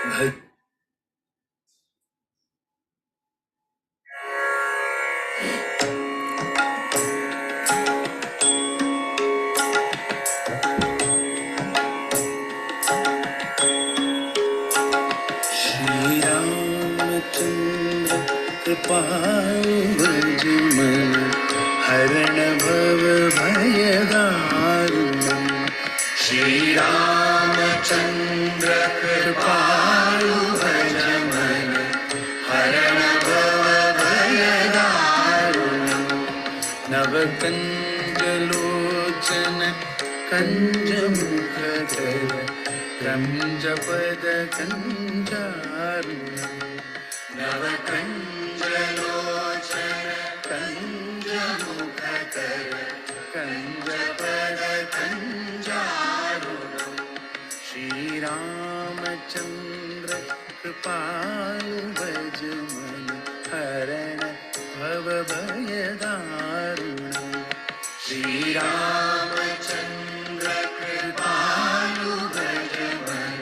भज श्रीरामचंद्र कृपालु भज मन हरण भव भय दारुणम् श्रीरामचंद्र कृपालु भज मन हरण भव भय दारुणम् नवकंजलोचन कंजमुखधर क्रंजपद कंजारुणम् नवकंजलोचन कंजमुखधर कंजपद कंजारुणम् श्रीरामचंद्र कृपालु भज मन हरण भव भय दारुणम् श्रीरामचंद्र कृपालु भज मन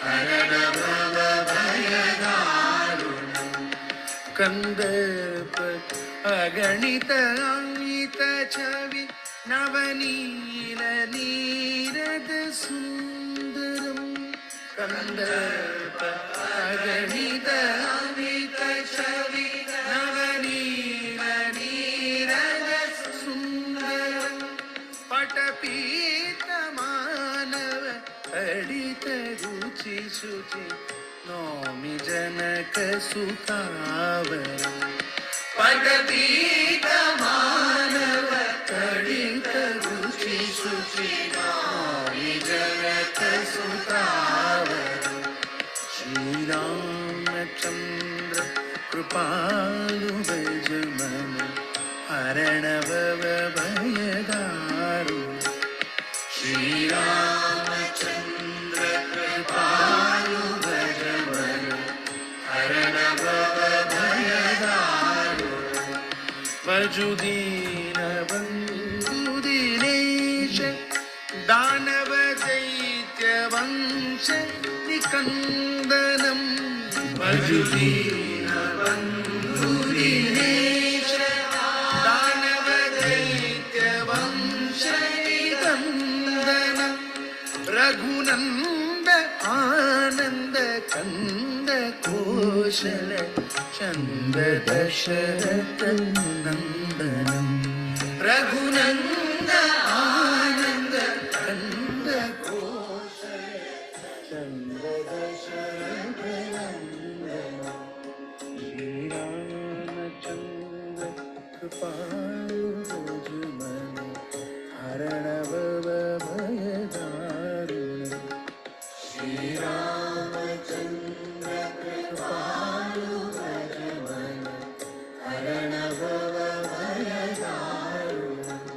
हरण भव भय दारुणम् कंदर्प अगणित अंगित छवि नवनील नीरद सुंदरम् कंदर्प अगणित अंगित छवि नवनील नीरद सुंदरम् पटपीत मानव अडित रुचि शुचि नौमि जनक सुतावरम् पटपीत मानव अडित रुचि शुचि नौमि जनक सुतावरम् श्रीरामचंद्र कृपालु भज मन हरण भव भय दारुणम् श्रीरामचंद्र कृपालु भज मन हरण भव भय दारुणम् वजुदीन बंधु दिनेश दानव दैत्य वंश निकंदनम् वजुदीन बंधु दिनेश दानव दैत्य वंश निकंदनम् रघुनंद आनंद कंद कौशल चंद दशरथ नंदनम् रघुनंद आनंद कंद कौशल चंद दशरथ नंदनम् श्रीरामचंद्र कृपालु भज मन हरण भव भय दारुणम् श्रीरामचंद्र कृपालु भज मन हरण भव भय दारुणम्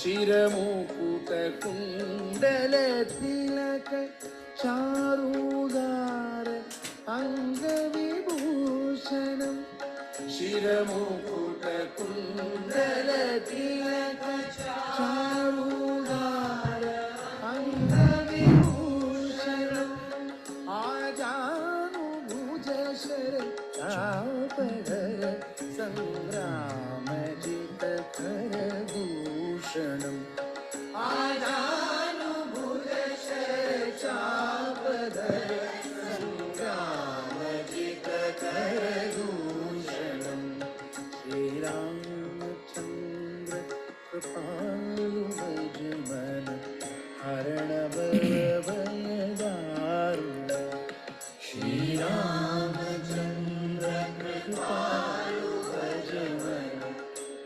शिरमुकुट कुंडल तिलक चारुदार अंग विभूषणम् शिरमुकुट कुंडल तिलक चारुदार अंग विभूषणम् आजानुभुज शर चापधर संग्रामजित कर भूषणम् आजानुभुज शर चापधर संग्रामजित कर भूषणम् श्रीरामचंद्र कृपालु भज मन हरण भव भय दारुणम् श्रीरामचंद्र कृपालु भज मन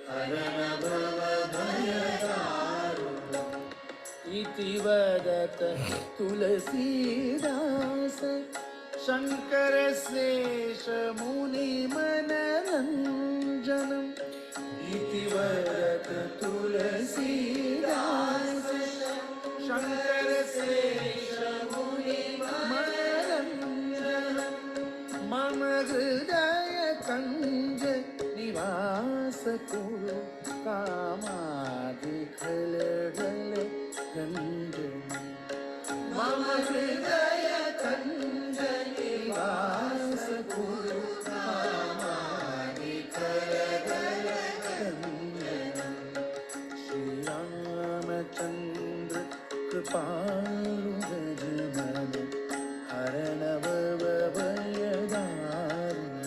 हरण भव भय दारुणम् इति वदत तुलसीदास शंकर शेष मुनि मनरंजनम् इति वदत तुलसीदास शंकर शेष मुनि मनरंजनम् मम हृदय कंज निवास कुरु कामादिखल गल गंजनम् मम हृदय कंज रामचंद्र कृपालु गजमन हरण भव भयदारुण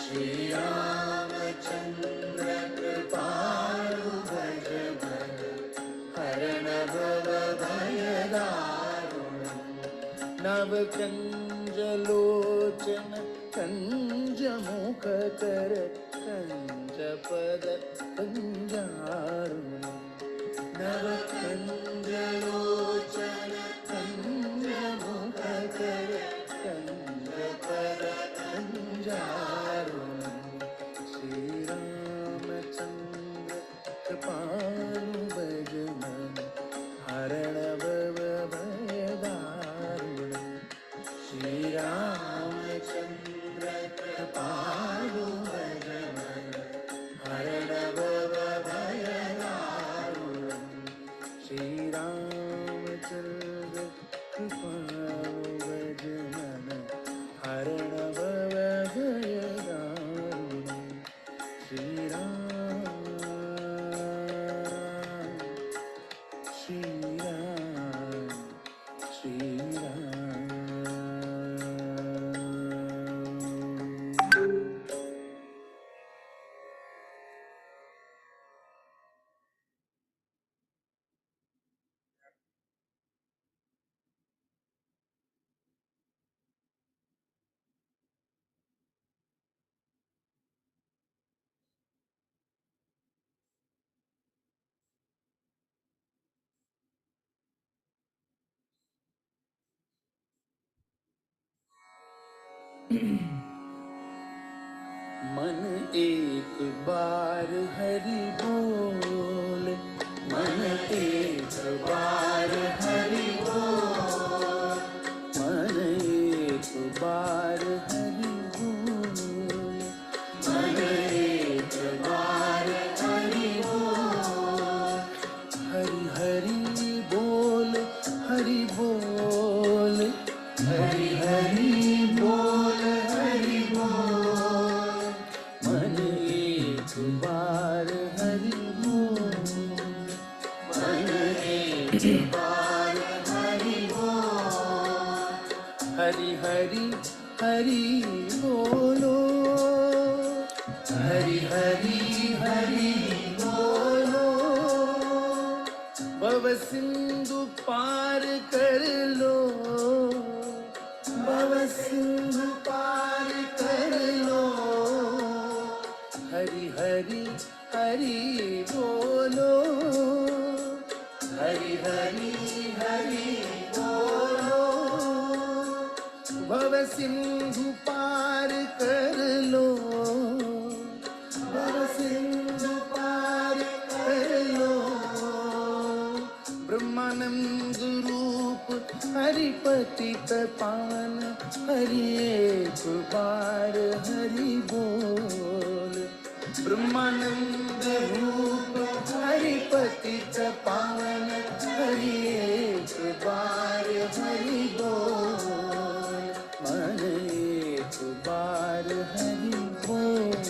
श्री रामचंद्र कृपालु गजमन हरण भव भयदारुण नव कंजलोचन कंज मुख कर कंज पद कंजारुण नव कंजलोचन कंज मुख कर कंज पद कंजारुण श्री रामचंद्र कृपालु भजमन हरण भव भयदारुण श्री रामचंद्र कृपालु भजमन हरण भव भयदारुण श्री रामचंद्र कृपालु भजमन हरण भव भयदारुण श्री राम श्री राम श्री राम मन एक बार हरि बोल मन एक बार हरि बोल मन एक बार हरि बोल मन एक बार हरि बोल हरि हरि बोल हरि बोल हरि हरि बोल हरि बोल मन एक बार हरि बोल मन एक बार हरि बोल हरि हरि हरि बोलो हरि हरि हरि बोलो भव सिंधु पार कर लो भव सिंधु पार कर लो हरि हरि हरि बोलो हरि हरि हरि बोलो भव सिंधु पार कर लो भव सिंधु पार कर लो ब्रह्मानंद रूप हरिपतित पावन हरि एक बार हरि बोल ब्रह्मानंद रूप हरिपतित पावन हरि एक बार हरि बोल मन एक बार हरि बोल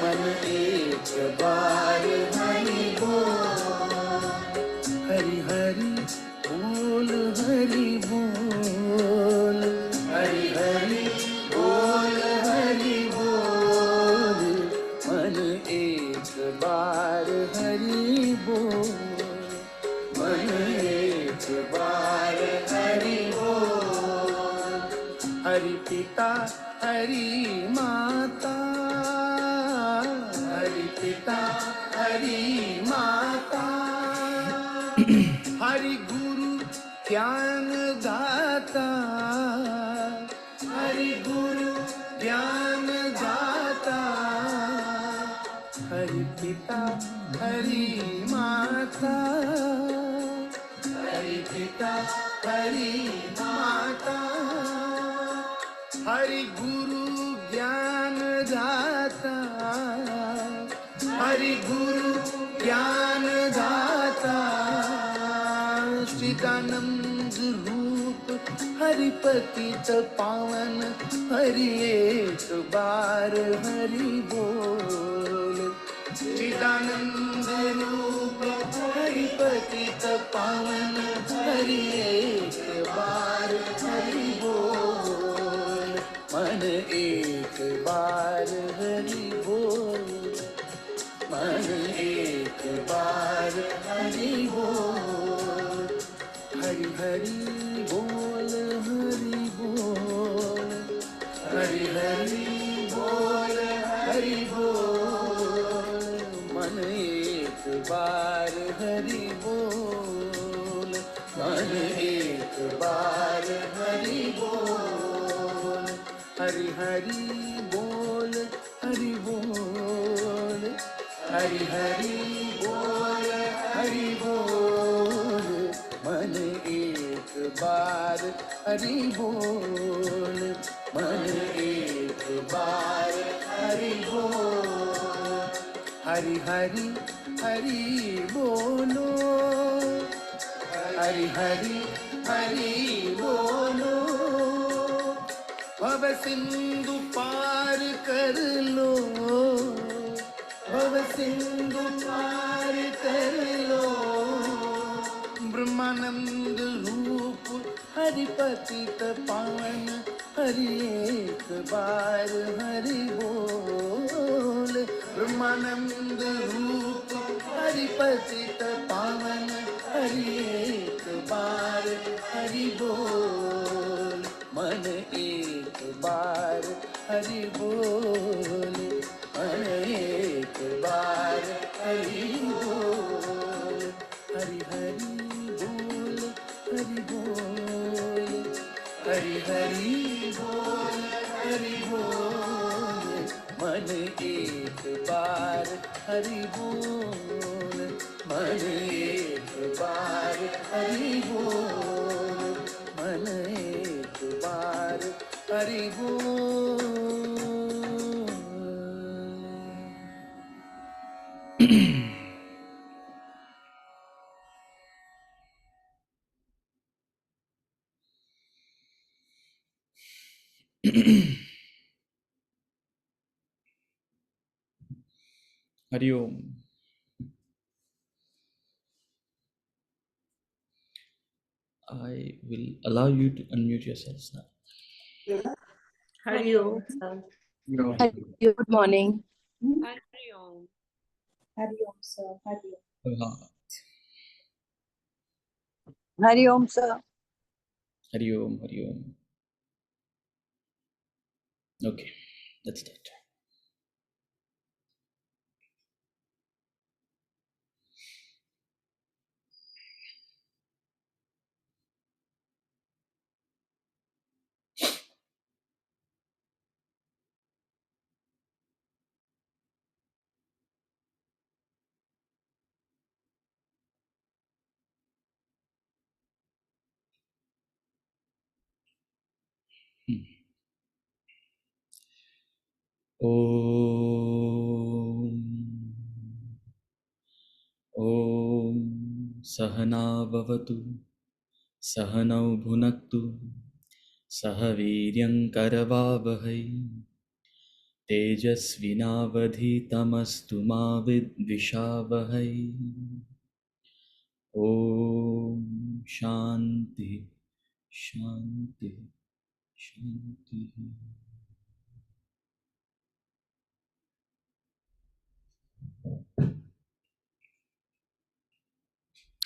मन एक बार हरि बोल हरि हरि बोल हरि बोल हरि हरि बोल हरि बोल मन एक बार हरि बोल मन एक बार हरि बोल हरि पिता हरि माता हरि पिता हरि माता हरि गुरु ज्ञान दाता हरि गुरु ज्ञान दाता हरि पिता हरि माता हरि पिता हरि माता हरि गुरु ज्ञान दाता हरि गुरु ज्ञान दाता चिदानंद रूप हरिपतित पावन हरि एक बार हरि बोल चिदानंद रूप हरि पतित पावन हरि एक बार हरि बोल। मन एक बार हरि बोल, मन एक बार हरि बोल। हरि हरि बोल हरि बोल, हरि हरि बोल हरि बोल। मन एक बार हरि बोल, मन एक बार हरि बोल। हरि हरि बोल हरि बोल, हरि हरि बोल हरि बोल। मन एक बार हरि बोल, मन एक बार हरि बोल। हरि हरि हरि बोलो, हरि हरि हरि बोलो। भव सिंधु पार कर लो, भव सिंधु पार कर लो। ब्रह्मानंद रूप हरि पतित पावन हरि एक बार हरि बोल। ब्रह्मानंद रूप हरि पतित पावन हरि एक बार हरि बोल। मन एक बार हरि बोल, मन एक बार हरि बोल। हरि हरि बोल हरि बोल, हरि हरि बोल हरि बोल। मन एक बार हरि बोल, मन एक बार हरि बोल। मन एक बार हरि बोल। Hari Om. I will allow you to unmute yourselves now. Hari Om. No. Good morning. Hari Om. Hari Om, sir. Hari Om. Hari Hari Om, sir. Om. Hari Om. Okay, let's start. Om. Om. Sahana Bhavatu. Sahanau Bhunaktu. Sahaviryam Karavavahai. Tejasvinavadhitamastu ma vidvishavahai. Om Shanti Shanti Shanti.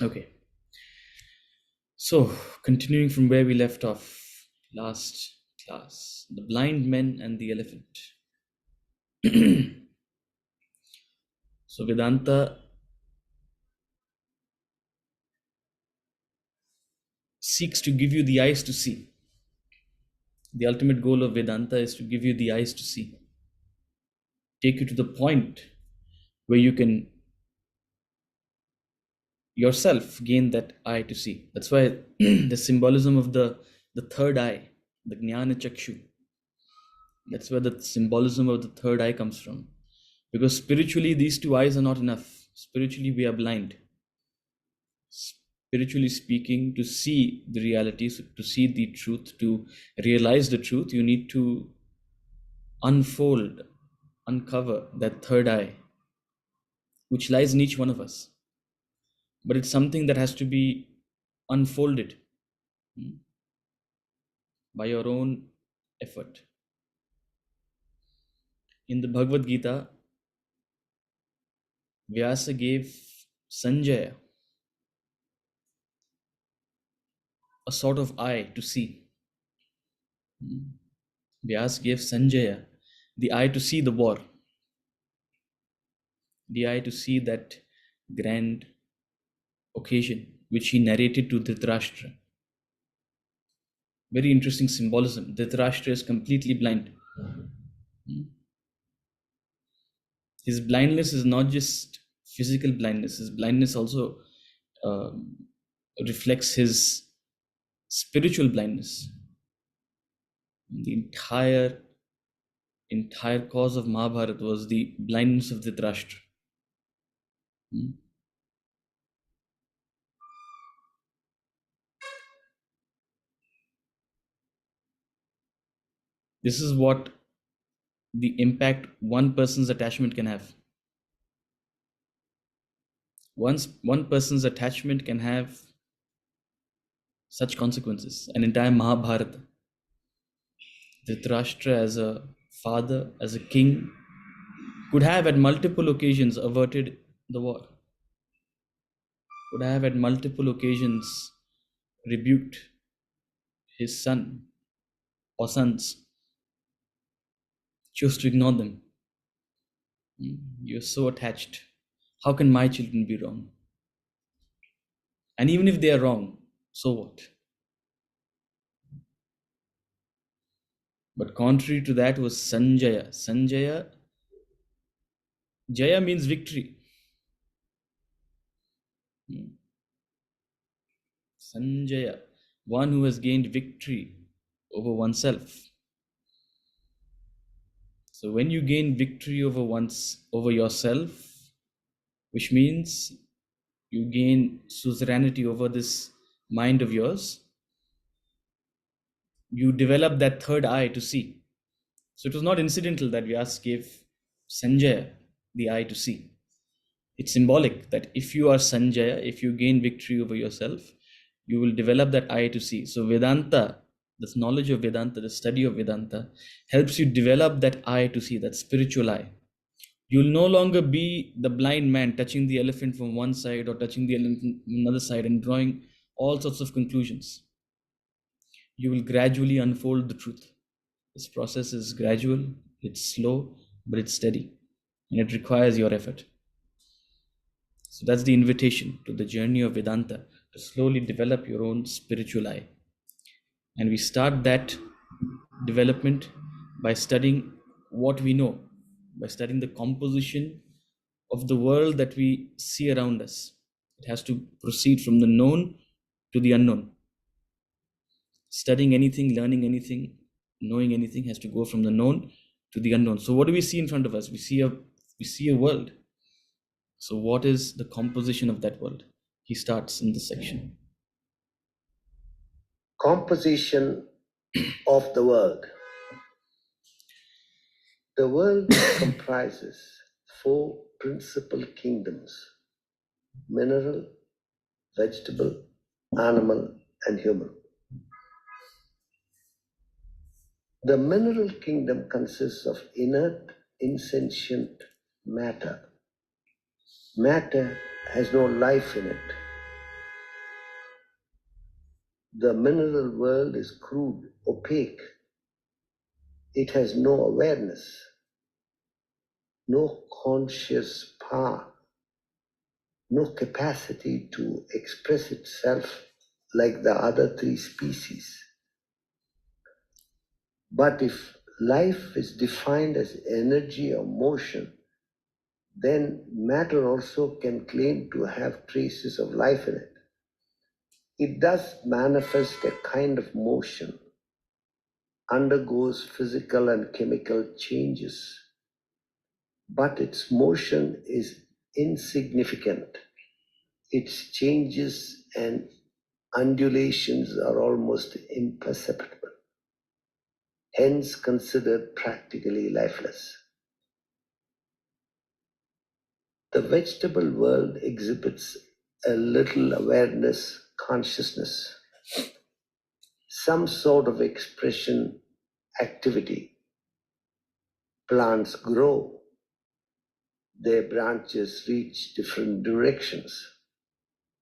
Okay, so continuing from where we left off last class, the blind men and the elephant. So Vedanta seeks to give you the eyes to see. The ultimate goal of Vedanta is to give you the eyes to see, take you to the point where you can yourself gain that eye to see. That's why the symbolism of the third eye, the Jnana Chakshu, that's where the symbolism of the third eye comes from. Because spiritually, these two eyes are not enough. Spiritually, we are blind. Spiritually speaking, to see the realities, to see the truth, to realize the truth, you need to unfold, uncover that third eye, which lies in each one of us. but it's something that has to be unfolded by your own effort. In the Bhagavad Gita, Vyasa gave Sanjaya a sort of eye to see. Vyasa gave Sanjaya the eye to see the war, the eye to see that grand occasion which he narrated to Dhritarashtra. Very interesting symbolism. Dhritarashtra is completely blind. His blindness is not just physical blindness, his blindness also reflects his spiritual blindness. The entire cause of Mahabharata was the blindness of Dhritarashtra. This is what the impact one person's attachment can have. One person's attachment can have such consequences. An entire Mahabharata. Dhritarashtra as a father, as a king, could have at multiple occasions averted the war. Could have at multiple occasions rebuked his son or sons. Chose to ignore them. You're so attached. How can my children be wrong? And even if they are wrong, so what? But contrary to that was Sanjaya. Sanjaya, Jaya means victory. Sanjaya, one who has gained victory over oneself. So when you gain victory over yourself, which means you gain suzerainty over this mind of yours, you develop that third eye to see. So it was not incidental that Vyas gave Sanjaya the eye to see. It's symbolic that if you are Sanjaya, if you gain victory over yourself, you will develop that eye to see. So Vedanta, this knowledge of Vedanta, the study of Vedanta, helps you develop that eye to see, that spiritual eye. You'll no longer be the blind man touching the elephant from one side or touching the elephant from another side and drawing all sorts of conclusions. You will gradually unfold the truth. This process is gradual, it's slow, but it's steady, and it requires your effort. So that's the invitation to the journey of Vedanta, to slowly develop your own spiritual eye. And we start that development by studying what we know, by studying the composition of the world that we see around us. It has to proceed from the known to the unknown. Studying anything, learning anything, knowing anything has to go from the known to the unknown. So what do we see in front of us? We see a world. So what is the composition of that world? He starts in this section. Composition of the world. The world comprises 4 principal kingdoms: mineral, vegetable, animal, and human. The mineral kingdom consists of inert, insentient matter. Matter has no life in it. The mineral world is crude, opaque. It has no awareness, no conscious power, no capacity to express itself like the other 3 species. But if life is defined as energy or motion, then matter also can claim to have traces of life in it. It does manifest a kind of motion, undergoes physical and chemical changes, but its motion is insignificant. Its changes and undulations are almost imperceptible, hence considered practically lifeless. The vegetable world exhibits a little awareness, consciousness, some sort of expression, activity. Plants grow, their branches reach different directions,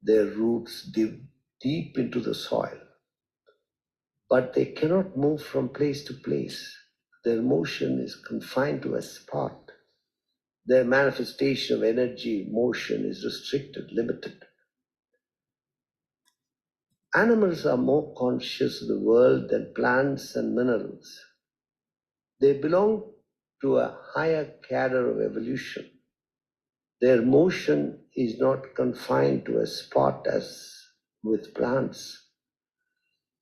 their roots deep into the soil, but they cannot move from place to place. Their motion is confined to a spot. Their manifestation of energy, motion is restricted, limited. Animals are more conscious of the world than plants and minerals. They belong to a higher cadre of evolution. Their motion is not confined to a spot as with plants.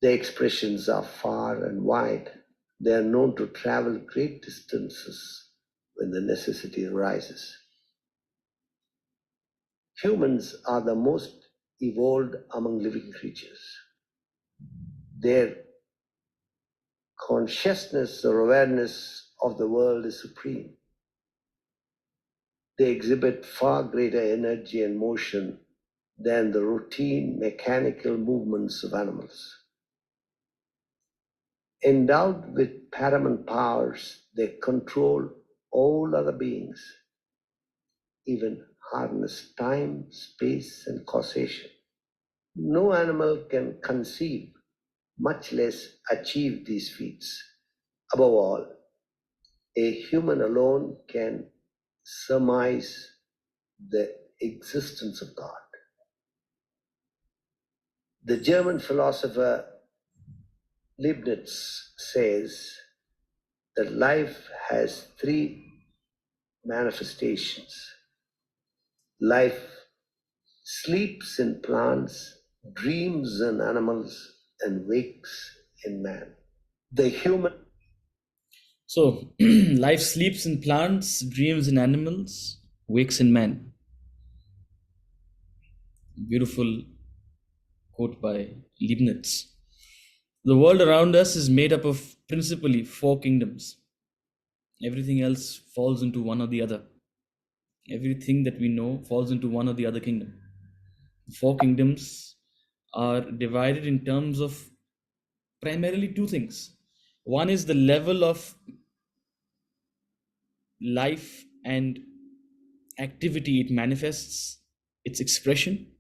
Their expressions are far and wide. They are known to travel great distances when the necessity arises. Humans are the most evolved among living creatures. Their consciousness or awareness of the world is supreme. They exhibit far greater energy and motion than the routine mechanical movements of animals. Endowed with paramount powers, they control all other beings, even harness time, space, and causation. No animal can conceive, much less achieve these feats. Above all, a human alone can surmise the existence of God. The German philosopher Leibniz says that life has three manifestations. Life sleeps in plants, dreams in animals, and wakes in man. The human So, life sleeps in plants, dreams in animals, wakes in man. Beautiful quote by Leibniz. The world around us is made up of principally four kingdoms. Everything else falls into one or the other. Everything that we know falls into one or the other kingdom. The four kingdoms are divided in terms of primarily two things. One is the level of life and activity it manifests, its expression,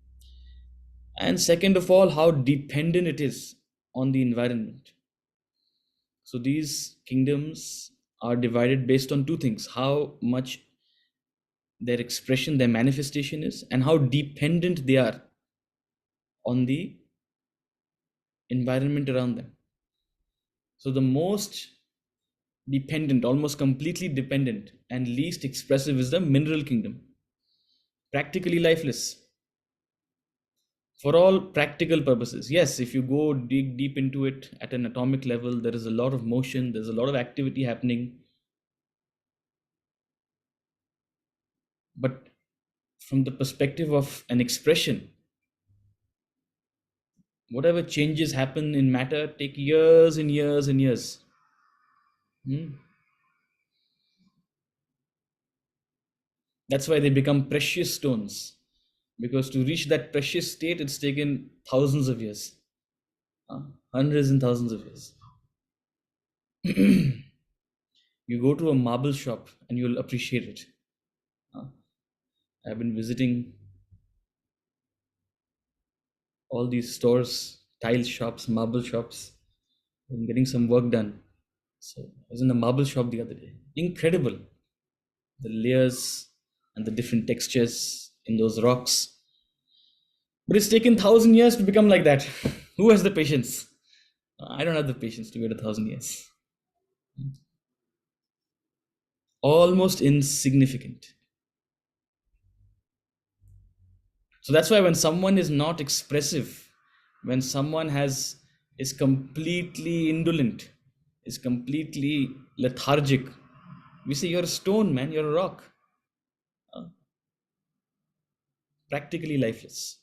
and second of all, how dependent it is on the environment. So these kingdoms are divided based on two things: how much their expression, their manifestation is, and how dependent they are on the environment around them. So the most dependent, almost completely dependent, and least expressive is the mineral kingdom, practically lifeless for all practical purposes. Yes, if you go dig deep into it at an atomic level, there is a lot of motion, there's a lot of activity happening. But from the perspective of an expression, whatever changes happen in matter take years and years and years. That's why they become precious stones, because to reach that precious state, it's taken thousands of years, hundreds and thousands of years. You go to a marble shop and you'll appreciate it. I've been visiting all these stores, tile shops, marble shops, and getting some work done. So I was in a marble shop the other day. Incredible. The layers and the different textures in those rocks. But it's taken 1,000 years to become like that. Who has the patience? I don't have the patience to wait 1,000 years. Almost insignificant. So that's why when someone is not expressive, when someone is completely indolent, is completely lethargic, we say you're a stone, man, you're a rock. Practically lifeless.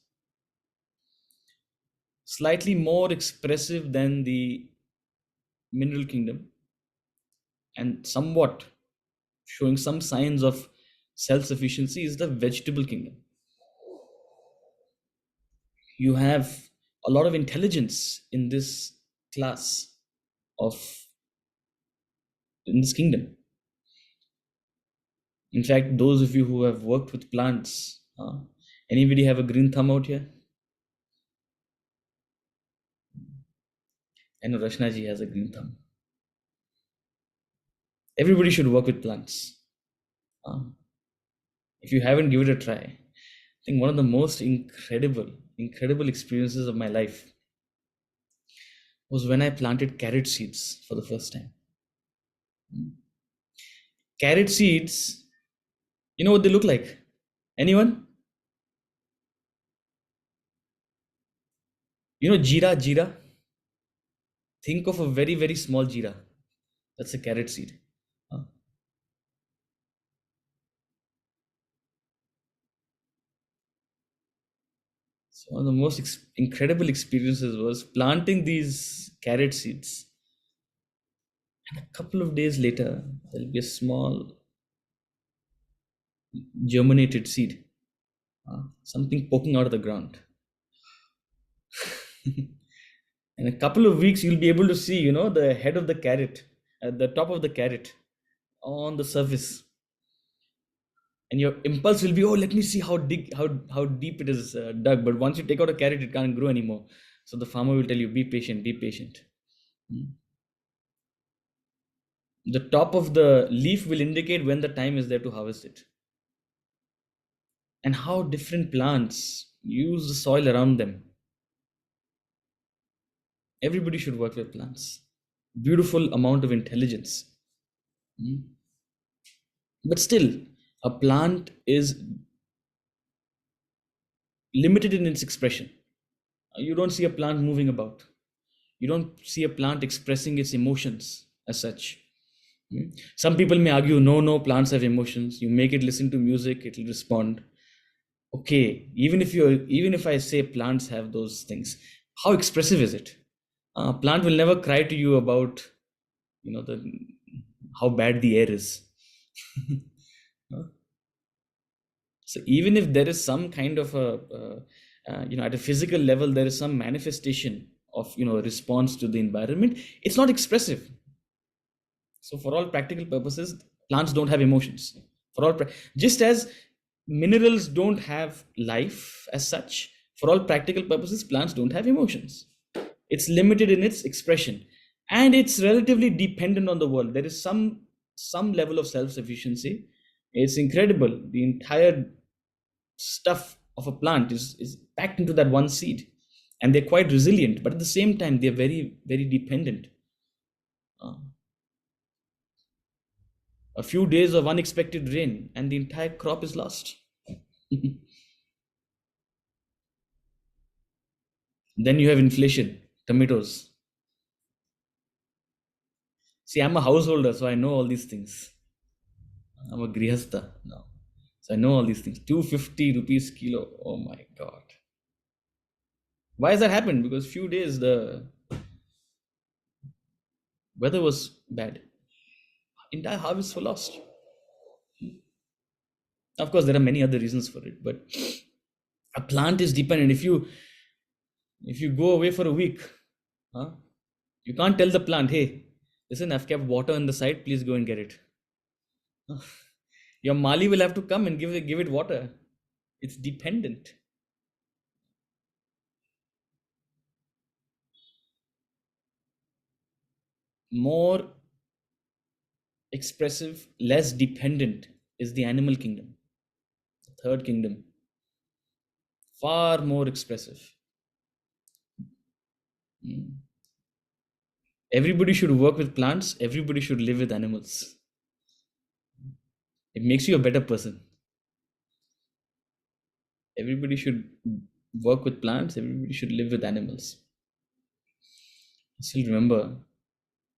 Slightly more expressive than the mineral kingdom, and somewhat showing some signs of self-sufficiency, is the vegetable kingdom. You have a lot of intelligence in this class of in this kingdom. In fact, those of you who have worked with plants, anybody have a green thumb out here? I know Rashna ji has a green thumb. Everybody should work with plants. If you haven't, give it a try. I think one of the most incredible experiences of my life was when I planted carrot seeds for the first time. Carrot seeds, you know what they look like? Anyone? You know jeera? Think of a very small jeera. That's a carrot seed. So one of the most incredible experiences was planting these carrot seeds. And a couple of days later, there'll be a small germinated seed, something poking out of the ground. In a couple of weeks, you'll be able to see, you know, the head of the carrot, at the top of the carrot on the surface. And your impulse will be, oh, let me see how deep it is dug. But once you take out a carrot, it can't grow anymore. So the farmer will tell you, be patient, be patient. The top of the leaf will indicate when the time is there to harvest it. And how different plants use the soil around them. Everybody should work with plants. Beautiful amount of intelligence. But still, a plant is limited in its expression. You don't see a plant moving about. You don't see a plant expressing its emotions as such. Some people may argue, no, plants have emotions. You make it listen to music, it will respond. Okay, even if I say plants have those things, how expressive is it? A plant will never cry to you about, you know, how bad the air is. So even if there is some kind of at a physical level, there is some manifestation of, response to the environment, it's not expressive. So for all practical purposes, plants don't have emotions. Just as minerals don't have life as such, for all practical purposes, plants don't have emotions. It's limited in its expression, and it's relatively dependent on the world. There is some level of self-sufficiency. It's incredible. The entire stuff of a plant is packed into that one seed, and they're quite resilient, but at the same time, they're very, very dependent. A few days of unexpected rain, and the entire crop is lost. Then you have inflation, tomatoes. See, I'm a householder, so I know all these things. I'm a grihastha now. So I know all these things. 250 rupees kilo. Oh my God. Why has that happened? Because few days the weather was bad. Entire harvests were lost. Of course, there are many other reasons for it, but a plant is dependent. If you go away for a week, you can't tell the plant, hey, listen, I've kept water on the side, please go and get it. Your Mali will have to come and give it water. It's dependent. More expressive, less dependent is the animal kingdom, the third kingdom. Far more expressive. Everybody should work with plants. Everybody should live with animals. It makes you a better person. Everybody should work with plants. Everybody should live with animals. I still remember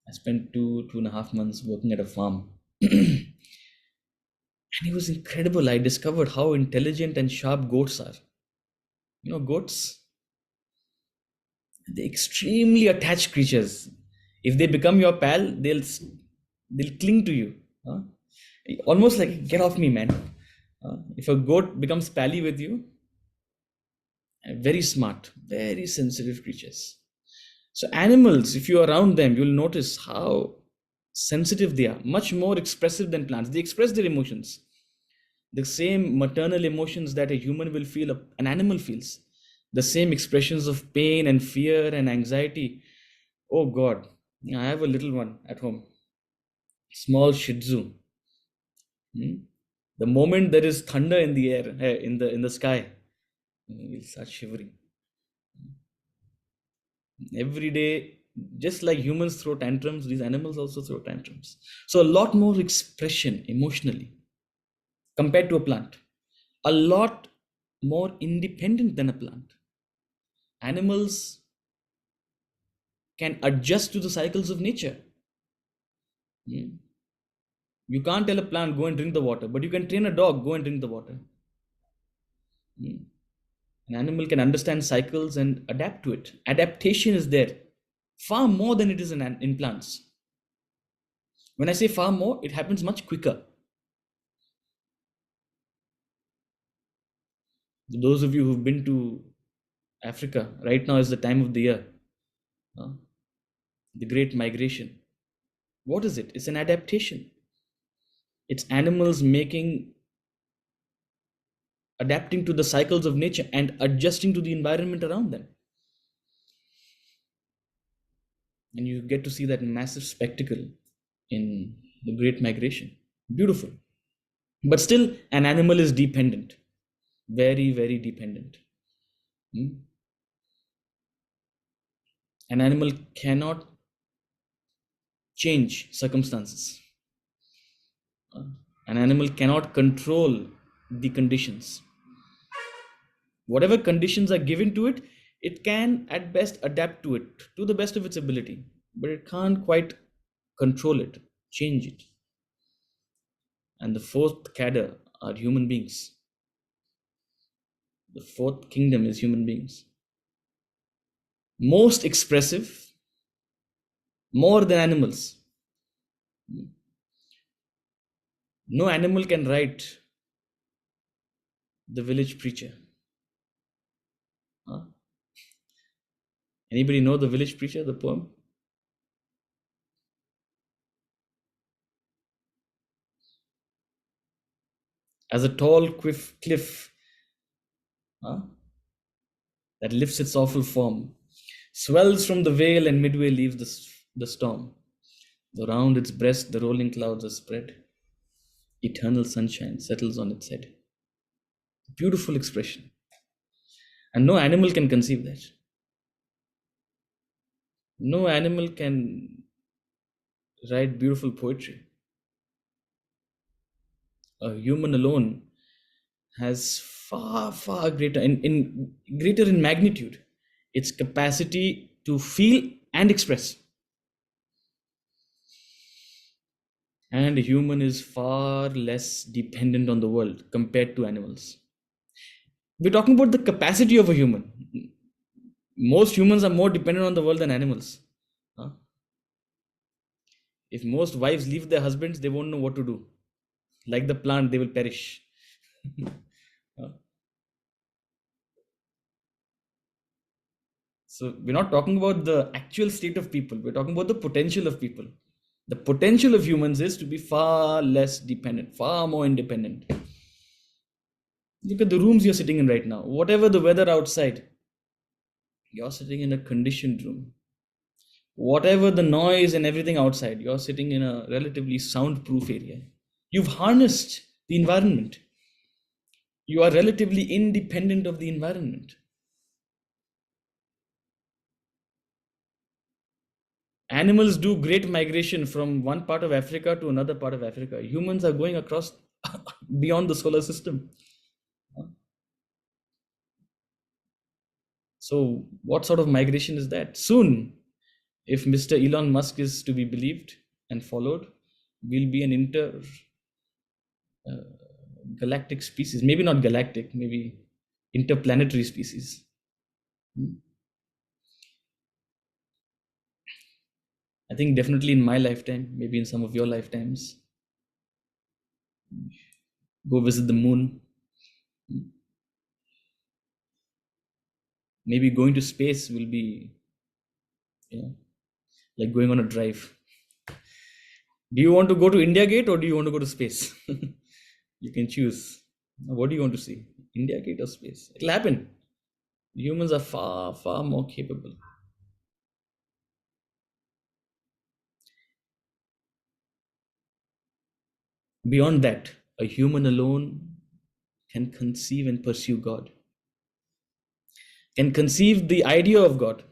I spent 2.5 months working at a farm. And it was incredible. I discovered how intelligent and sharp goats are. You know, goats? They're extremely attached creatures. If they become your pal, they'll cling to you. Almost like, get off me, man. If a goat becomes pally with you, and very smart, very sensitive creatures. So animals, if you're around them, you'll notice how sensitive they are, much more expressive than plants. They express their emotions. The same maternal emotions that a human will feel, an animal feels. The same expressions of pain and fear and anxiety. Oh God, I have a little one at home, small Shih Tzu. Hmm? The moment there is thunder in the air, in the sky, you'll start shivering. Every day, just like humans throw tantrums, these animals also throw tantrums. So a lot more expression emotionally compared to a plant, a lot more independent than a plant. Animals can adjust to the cycles of nature. Hmm. You can't tell a plant go and drink the water, but you can train a dog go and drink the water. Hmm. An animal can understand cycles and adapt to it. Adaptation is there far more than it is in plants. When I say far more, it happens much quicker. Those of you who've been to Africa, right now is the time of the year, uh, the Great Migration. What is it? It's an adaptation. It's animals adapting to the cycles of nature and adjusting to the environment around them. And you get to see that massive spectacle in the Great Migration. Beautiful. But still, an animal is dependent, very, very dependent. Hmm? An animal cannot change circumstances. An animal cannot control the conditions. Whatever conditions are given to it, it can at best adapt to it to the best of its ability, but it can't quite control it, change it. And the fourth cadre are human beings. The fourth kingdom is human beings. Most expressive, more than animals. No animal can write the village preacher. Huh? Anybody know the village preacher, the poem? As a tall cliff huh, that lifts its awful form, swells from the vale and midway leaves the storm. Around its breast the rolling clouds are spread. Eternal sunshine settles on its head. Beautiful expression. And no animal can conceive that. No animal can write beautiful poetry. A human alone has far, far greater, greater in magnitude, its capacity to feel and express. And a human is far less dependent on the world compared to animals. We're talking about the capacity of a human. Most humans are more dependent on the world than animals. Huh? If most wives leave their husbands, they won't know what to do. Like the plant, they will perish. Huh? So we're not talking about the actual state of people. We're talking about the potential of people. The potential of humans is to be far less dependent, far more independent. Look at the rooms you're sitting in right now. Whatever the weather outside, you're sitting in a conditioned room. Whatever the noise and everything outside, you're sitting in a relatively soundproof area. You've harnessed the environment. You are relatively independent of the environment. Animals do great migration from one part of Africa to another part of Africa. Humans are going across beyond the solar system. So, what sort of migration is that? Soon, if Mr. Elon Musk is to be believed and followed, we'll be an galactic species. Maybe not galactic, maybe interplanetary species. I think definitely in my lifetime, maybe in some of your lifetimes, go visit the moon. Maybe going to space will be, like going on a drive. Do you want to go to India Gate or do you want to go to space? You can choose. What do you want to see? India Gate or space? It'll happen. Humans are far, far more capable. Beyond that, a human alone can conceive and pursue God, can conceive the idea of God.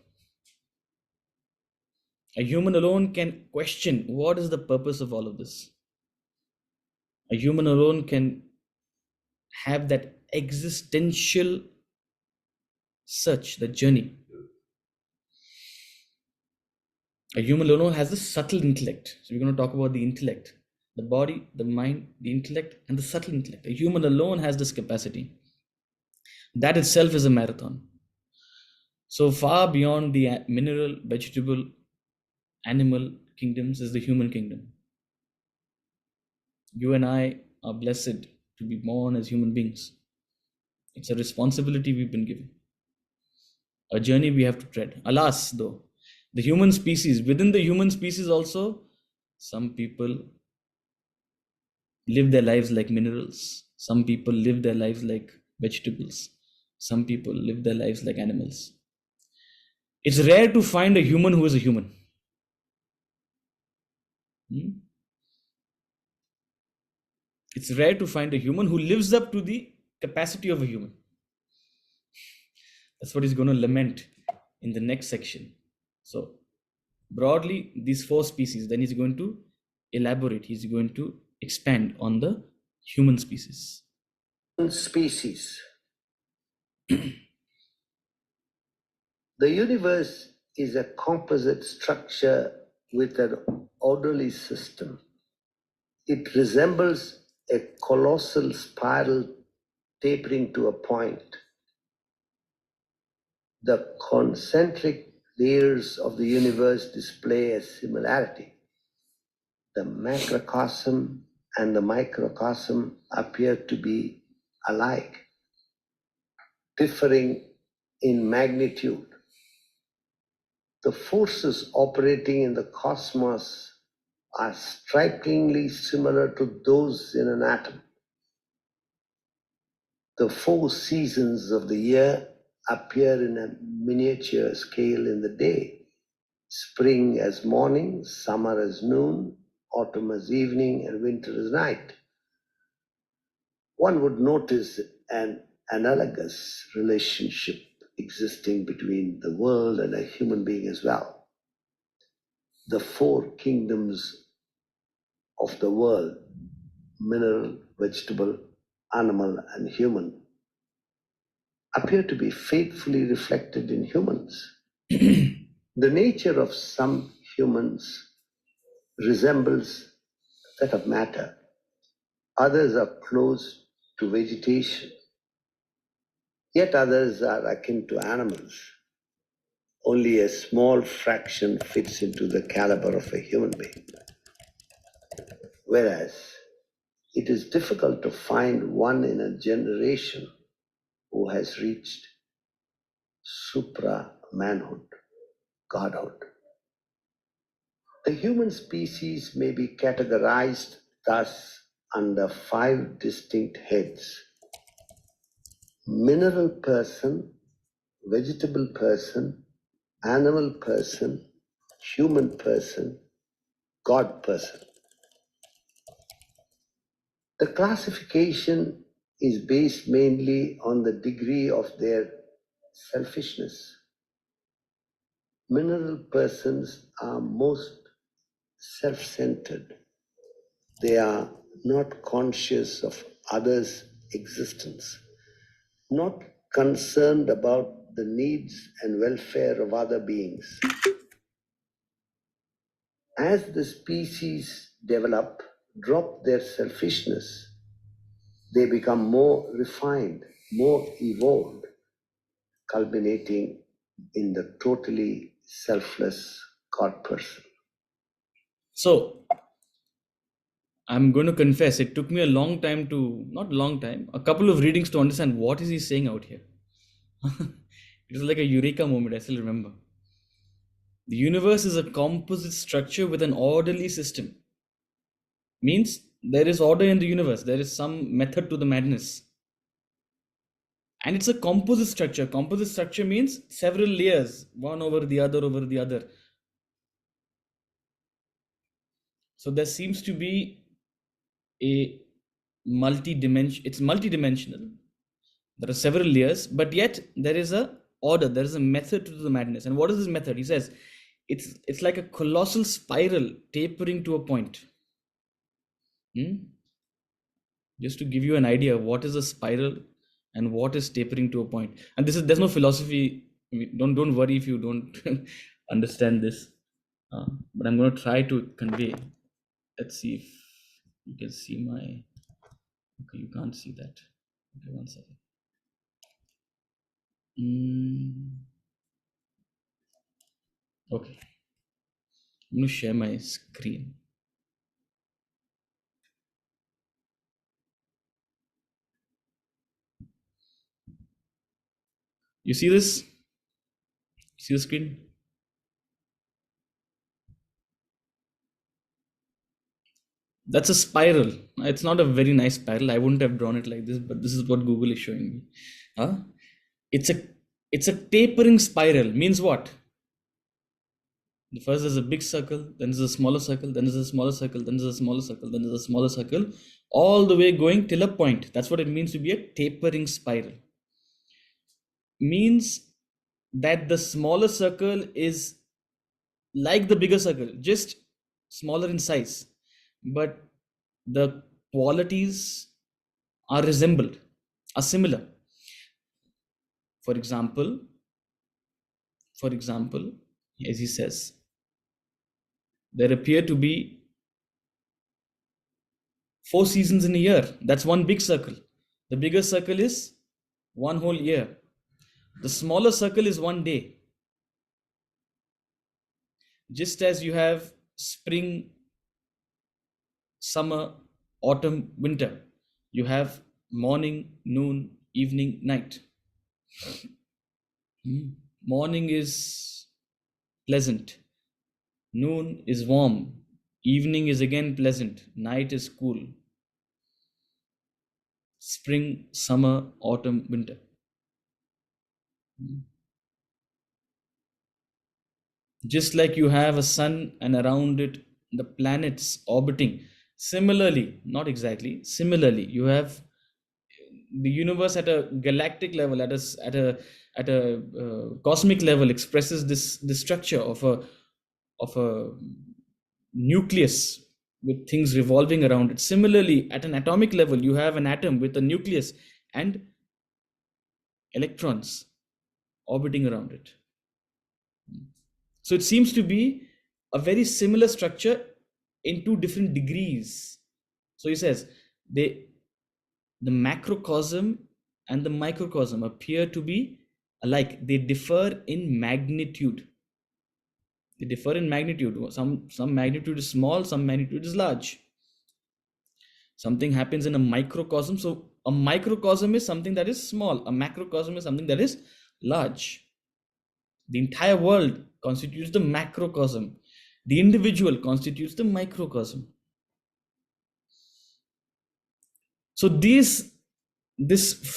A human alone can question what is the purpose of all of this. A human alone can have that existential search, the journey. A human alone has the subtle intellect. So we're going to talk about the intellect, the body, the mind, the intellect, and the subtle intellect. A human alone has this capacity. That itself is a marathon. So far beyond the mineral, vegetable, animal kingdoms is the human kingdom. You and I are blessed to be born as human beings. It's a responsibility we've been given, a journey we have to tread. Alas, though, the human species, within the human species also, some people live their lives like minerals. Some people live their lives like vegetables. Some people live their lives like animals. It's rare to find a human who is a human. It's rare to find a human who lives up to the capacity of a human. That's what he's going to lament in the next section. So, broadly, these four species, then he's going to elaborate, he's going to expand on the human species. Species. The universe is a composite structure with an orderly system. It resembles a colossal spiral tapering to a point. The concentric layers of the universe display a similarity. The macrocosm and the microcosm appear to be alike, differing in magnitude. The forces operating in the cosmos are strikingly similar to those in an atom. The 4 seasons of the year appear in a miniature scale in the day. Spring as morning, summer as noon, autumn as evening, and winter as night. One would notice an analogous relationship existing between the world and a human being as well. The 4 kingdoms of the world, mineral, vegetable, animal, and human, appear to be faithfully reflected in humans. The nature of some humans resembles that of matter. Others are close to vegetation. Yet others are akin to animals. Only a small fraction fits into the caliber of a human being. Whereas it is difficult to find one in a generation who has reached supra-manhood, godhood. The human species may be categorized thus under 5 distinct heads: mineral person, vegetable person, animal person, human person, God person. The classification is based mainly on the degree of their selfishness. Mineral persons are most self-centered. They are not conscious of others' existence, not concerned about the needs and welfare of other beings. As the species develop, drop their selfishness, they become more refined, more evolved, culminating in the totally selfless God person. So, I'm going to confess, it took me a long time to, not long time, a couple of readings to understand what is he saying out here. It was like a eureka moment. I still remember. The universe is a composite structure with an orderly system. Means there is order in the universe. There is some method to the madness. And it's a composite structure. Composite structure means several layers, one over the other over the other. So there seems to be a it's multi-dimensional. There are several layers, but yet there is a order, there is a method to the madness. And what is this method? He says it's like a colossal spiral tapering to a point. Just to give you an idea of what is a spiral and what is tapering to a point. And there's no philosophy. I mean, don't worry if you don't understand this. But I'm going to try to convey. Let's see if you can see my. Okay, you can't see that. Okay, one second. Okay, I'm going to share my screen. You see this? See the screen? That's a spiral. It's not a very nice spiral. I wouldn't have drawn it like this, but this is what Google is showing me. It's a tapering spiral. Means what? First there's a big circle, then there's a smaller circle, then there's a smaller circle, then there's a smaller circle, then there's a smaller circle, all the way going till a point. That's what it means to be a tapering spiral. Means that the smaller circle is like the bigger circle, just smaller in size, but the qualities are resembled, are similar. For example, as he says, there appear to be 4 seasons in a year. That's one big circle. The bigger circle is one whole year. The smaller circle is one day. Just as you have spring, summer, autumn, winter, you have morning, noon, evening, night. Morning is pleasant, noon is warm, evening is again pleasant, night is cool. Spring, summer, autumn, winter. Just like you have a sun and around it the planets orbiting, similarly, not exactly, similarly, you have the universe at a galactic level, at a cosmic level, expresses this structure of a nucleus with things revolving around it. Similarly, at an atomic level, you have an atom with a nucleus and electrons orbiting around it. So it seems to be a very similar structure in 2 different degrees. So he says the macrocosm and the microcosm appear to be alike. They differ in magnitude. Some magnitude is small, some magnitude is large. Something happens in a microcosm. So a microcosm is something that is small. A macrocosm is something that is large. The entire world constitutes the macrocosm. The individual constitutes the microcosm. So this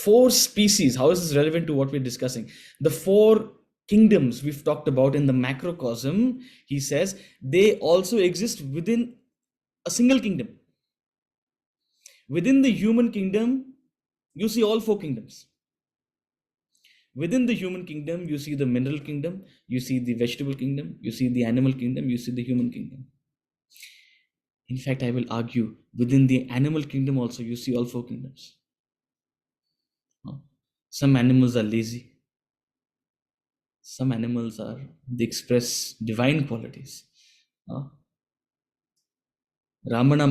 4 species, how is this relevant to what we're discussing? The 4 kingdoms we've talked about in the macrocosm, he says, they also exist within a single kingdom. Within the human kingdom, you see all 4 kingdoms. Within the human kingdom, you see the mineral kingdom, you see the vegetable kingdom, you see the animal kingdom, you see the human kingdom. In fact, I will argue, within the animal kingdom also, you see all 4 kingdoms. Some animals are lazy. Some animals they express divine qualities. Ramana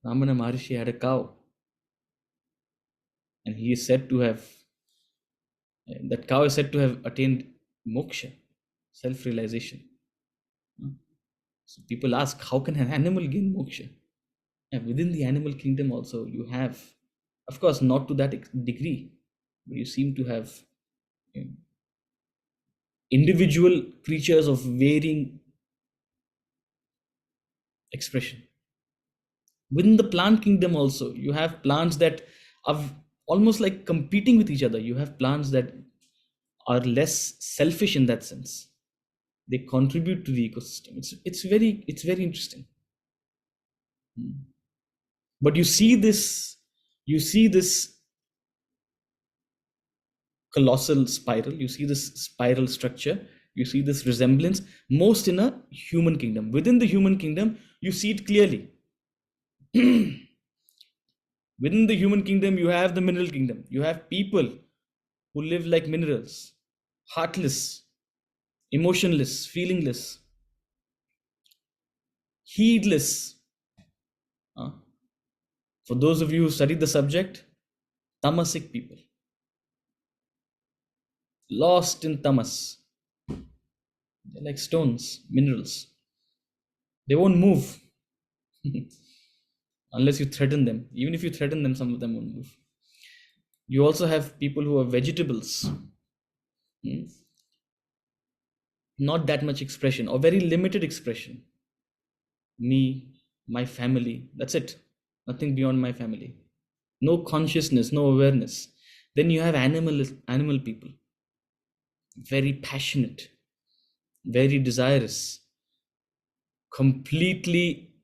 Maharishi had a cow. And he is said to have, that cow is said to have attained moksha, self-realization. So people ask, how can an animal gain moksha? And within the animal kingdom also, you have, of course, not to that degree, but you seem to have individual creatures of varying expression. Within the plant kingdom also, you have plants that are almost like competing with each other. You have plants that are less selfish in that sense. They contribute to the ecosystem. It's very interesting. But you see this colossal spiral, you see this spiral structure, you see this resemblance most in a human kingdom. Within the human kingdom, you see it clearly. Within the human kingdom, you have the mineral kingdom. You have people who live like minerals, heartless, emotionless, feelingless, heedless. Uh, For those of you who studied the subject, tamasic people, lost in tamas. They're like stones, minerals. They won't move unless you threaten them. Even if you threaten them, some of them won't move. You also have people who are vegetables. Not that much expression or very limited expression. Me, my family, that's it. Nothing beyond my family. No consciousness, no awareness. Then you have animal people, very passionate, very desirous, completely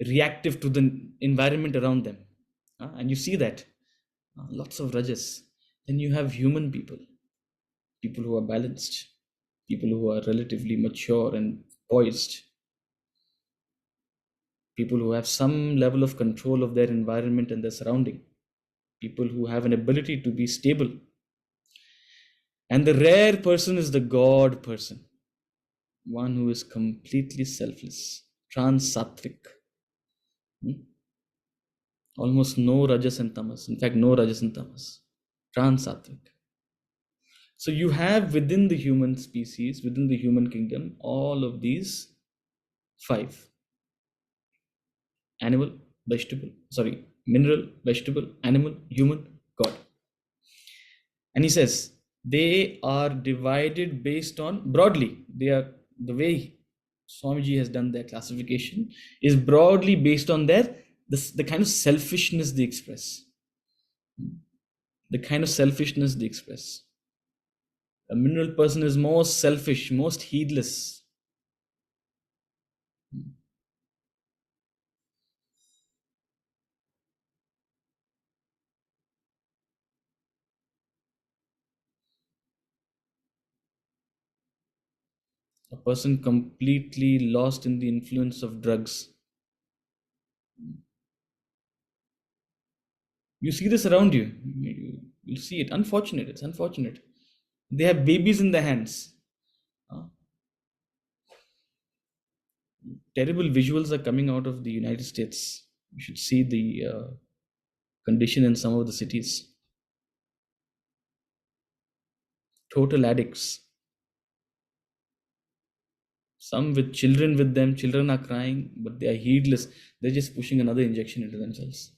reactive to the environment around them. And you see that lots of rajas. Then you have human people, people who are balanced, people who are relatively mature and poised, people who have some level of control of their environment and their surrounding, people who have an ability to be stable. And the rare person is the God person, one who is completely selfless, trans-sattvic. Almost no rajas and tamas. In fact, no rajas and tamas. Trans-sattvic. So you have within the human species, within the human kingdom, all of these five: animal, vegetable, sorry, mineral, vegetable, animal, human, God. And he says they are divided based on, broadly, they are, the way Swamiji has done their classification is broadly based on the kind of selfishness they express. The kind of selfishness they express. A mineral person is most selfish, most heedless. A person completely lost in the influence of drugs. You see this around you. You see it. Unfortunate. It's unfortunate. They have babies in their hands. Terrible visuals are coming out of the United States. You should see the condition in some of the cities. Total addicts. Some with children with them. Children are crying, but they are heedless. They're just pushing another injection into themselves.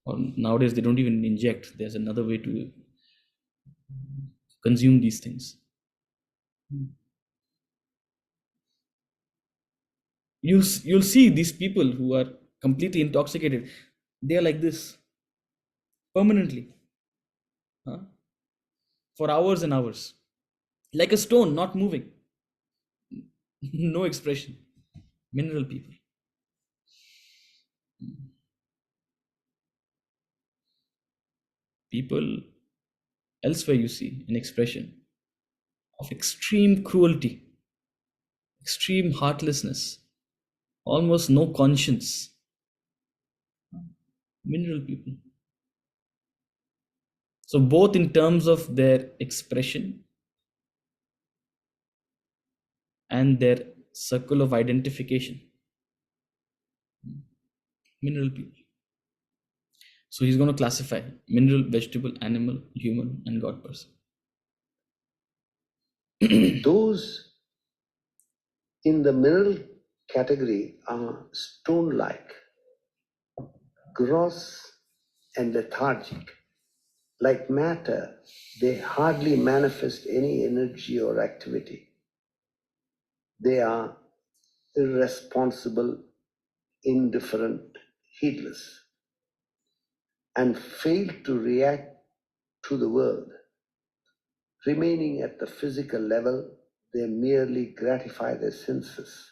Or nowadays, they don't even inject. There's another way to consume these things. You'll see these people who are completely intoxicated. They are like this permanently, for hours and hours, like a stone, not moving, no expression. Mineral people. People elsewhere you see an expression of extreme cruelty, extreme heartlessness, almost no conscience. Mineral people. So both in terms of their expression and their circle of identification. Mineral people. So he's going to classify mineral, vegetable, animal, human, and God person. Those in the mineral category are stone-like, gross and lethargic. Like matter, they hardly manifest any energy or activity. They are irresponsible, indifferent, heedless, and fail to react to the world. Remaining at the physical level, they merely gratify their senses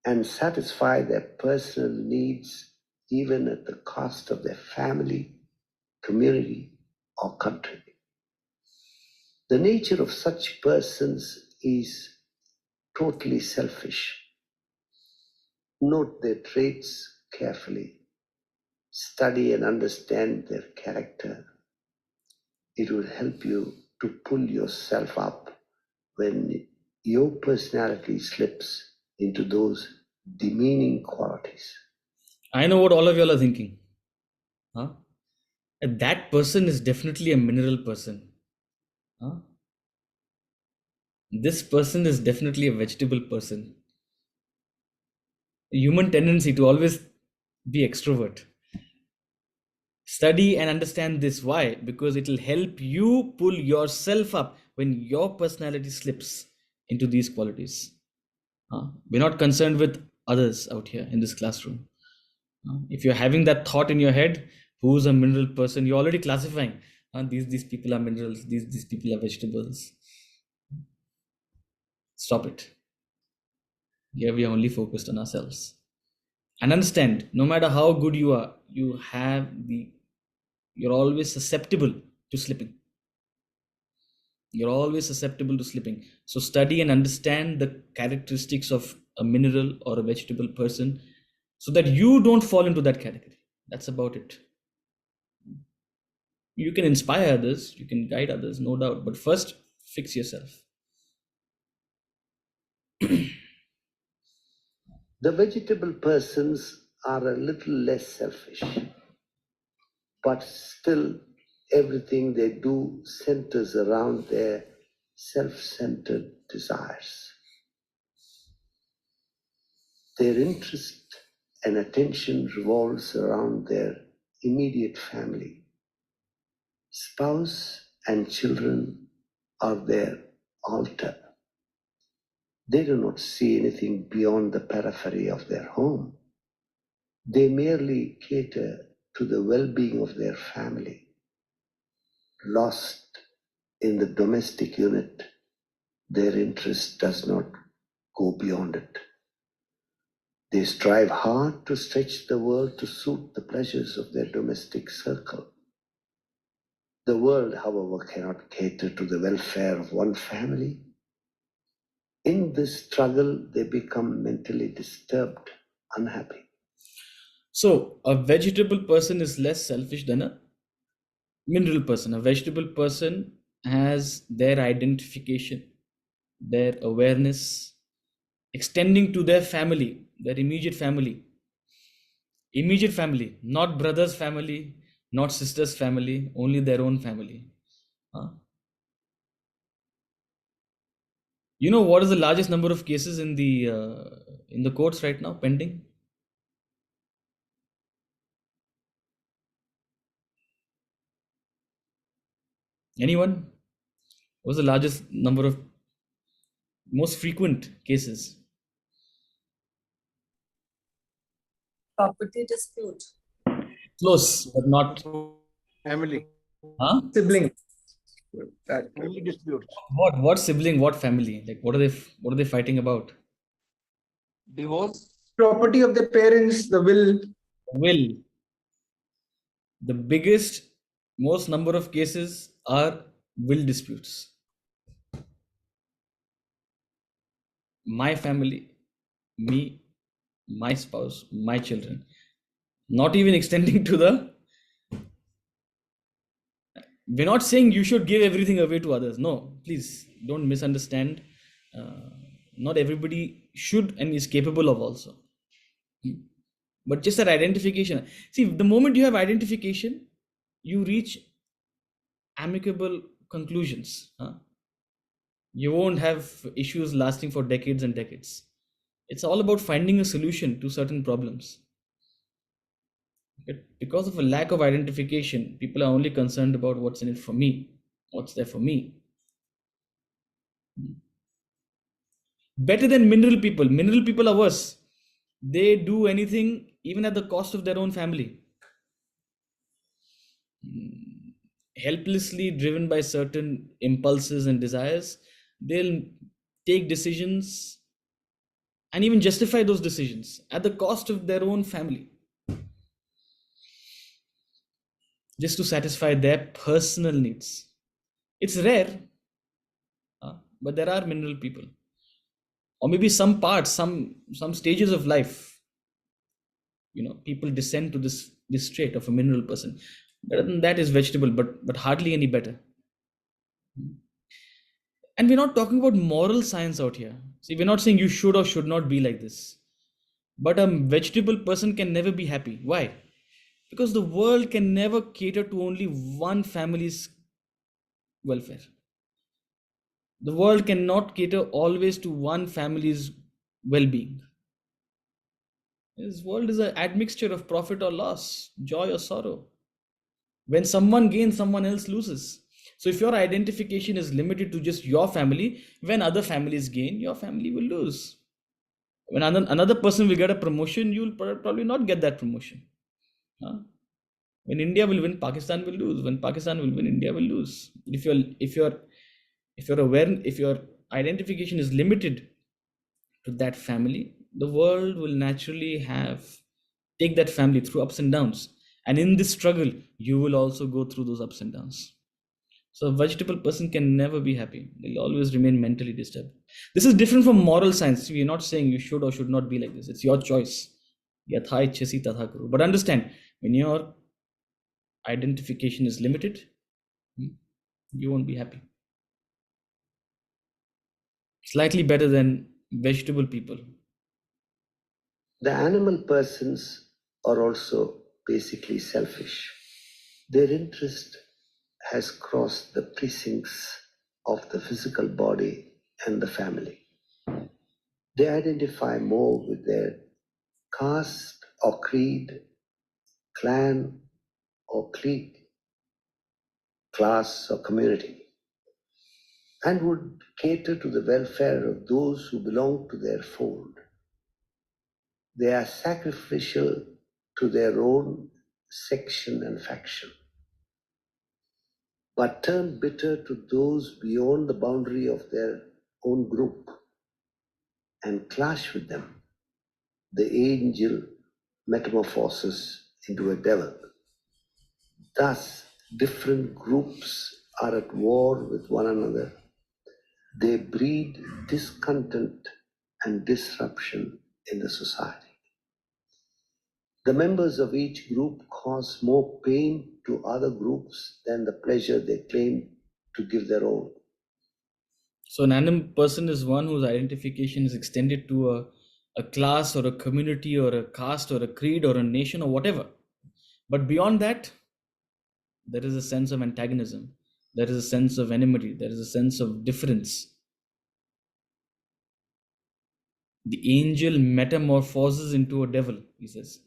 and satisfy their personal needs even at the cost of their family, community, or country. The nature of such persons is totally selfish. Note their traits carefully. Study and understand their character. It will help you to pull yourself up when your personality slips into those demeaning qualities. I know what all of y'all are thinking. Huh? That person is definitely a mineral person. Huh? This person is definitely a vegetable person. Human tendency to always be extrovert. Study and understand this. Why? Because it will help you pull yourself up when your personality slips into these qualities. We're not concerned with others out here in this classroom. If you're having that thought in your head, who's a mineral person, you're already classifying. These people are minerals, these people are vegetables. Stop it. Here we are only focused on ourselves. And understand, no matter how good you are, you're always susceptible to slipping. You're always susceptible to slipping. So study and understand the characteristics of a mineral or a vegetable person so that you don't fall into that category. That's about it. You can inspire others, you can guide others, no doubt, but first fix yourself. The vegetable persons are a little less selfish, but still everything they do centers around their self-centered desires. Their interest and attention revolves around their immediate family. Spouse and children are their altar. They do not see anything beyond the periphery of their home. They merely cater to the well-being of their family. Lost in the domestic unit, their interest does not go beyond it. They strive hard to stretch the world to suit the pleasures of their domestic circle. The world, however, cannot cater to the welfare of one family. In this struggle, they become mentally disturbed, unhappy. So a vegetable person is less selfish than a mineral person. A vegetable person has their identification, their awareness extending to their family, their immediate family. Immediate family, not brother's family, not sister's family, only their own family. You know what is the largest number of cases in the courts right now pending? Anyone? What's the largest number of most frequent cases? Property dispute. Close, but not. Family, Huh? sibling, family disputes, What sibling? What family? Like what are they fighting about? divorce, property of the parents, the will. Will. The biggest, most number of cases are will disputes. My family, me, my spouse, my children. Not even extending to the. We're not saying you should give everything away to others. No, please don't misunderstand. Not everybody should and is capable of also. But just that identification. See, the moment you have identification, you reach amicable conclusions. You won't have issues lasting for decades and decades. It's all about finding a solution to certain problems. Because of a lack of identification, people are only concerned about what's in it for me, what's there for me. Better than mineral people. Mineral people are worse. They do anything even at the cost of their own family. Helplessly driven by certain impulses and desires, they'll take decisions and even justify those decisions at the cost of their own family, just to satisfy their personal needs. It's rare, but there are mineral people, or maybe some parts, some stages of life. People descend to this trait of a mineral person. Better than that is vegetable, but hardly any better. And we're not talking about moral science out here. See, we're not saying you should or should not be like this. But a vegetable person can never be happy. Why? Because the world can never cater to only one family's welfare. The world cannot cater always to one family's well-being. This world is an admixture of profit or loss, joy or sorrow. When someone gains, someone else loses. So if your identification is limited to just your family, when other families gain, your family will lose. When another person will get a promotion, you'll probably not get that promotion. Huh? When India will win, Pakistan will lose. When Pakistan will win, India will lose. If your identification is limited to that family, the world will naturally take that family through ups and downs. And in this struggle, you will also go through those ups and downs. So a vegetable person can never be happy. They'll always remain mentally disturbed. This is different from moral science. We're not saying you should or should not be like this. It's your choice. Yatha ichchasi tatha karo. But understand, when your identification is limited, you won't be happy. Slightly better than vegetable people. The animal persons are also basically selfish. Their interest has crossed the precincts of the physical body and the family. They identify more with their caste or creed, clan or clique, class or community, and would cater to the welfare of those who belong to their fold. They are sacrificial to their own section and faction, but turn bitter to those beyond the boundary of their own group and clash with them. The angel metamorphoses into a devil. Thus, different groups are at war with one another. They breed discontent and disruption in the society. The members of each group cause more pain to other groups than the pleasure they claim to give their own. So an animal person is one whose identification is extended to a class or a community or a caste or a creed or a nation or whatever. But beyond that, there is a sense of antagonism. There is a sense of enmity. There is a sense of difference. The angel metamorphoses into a devil, he says.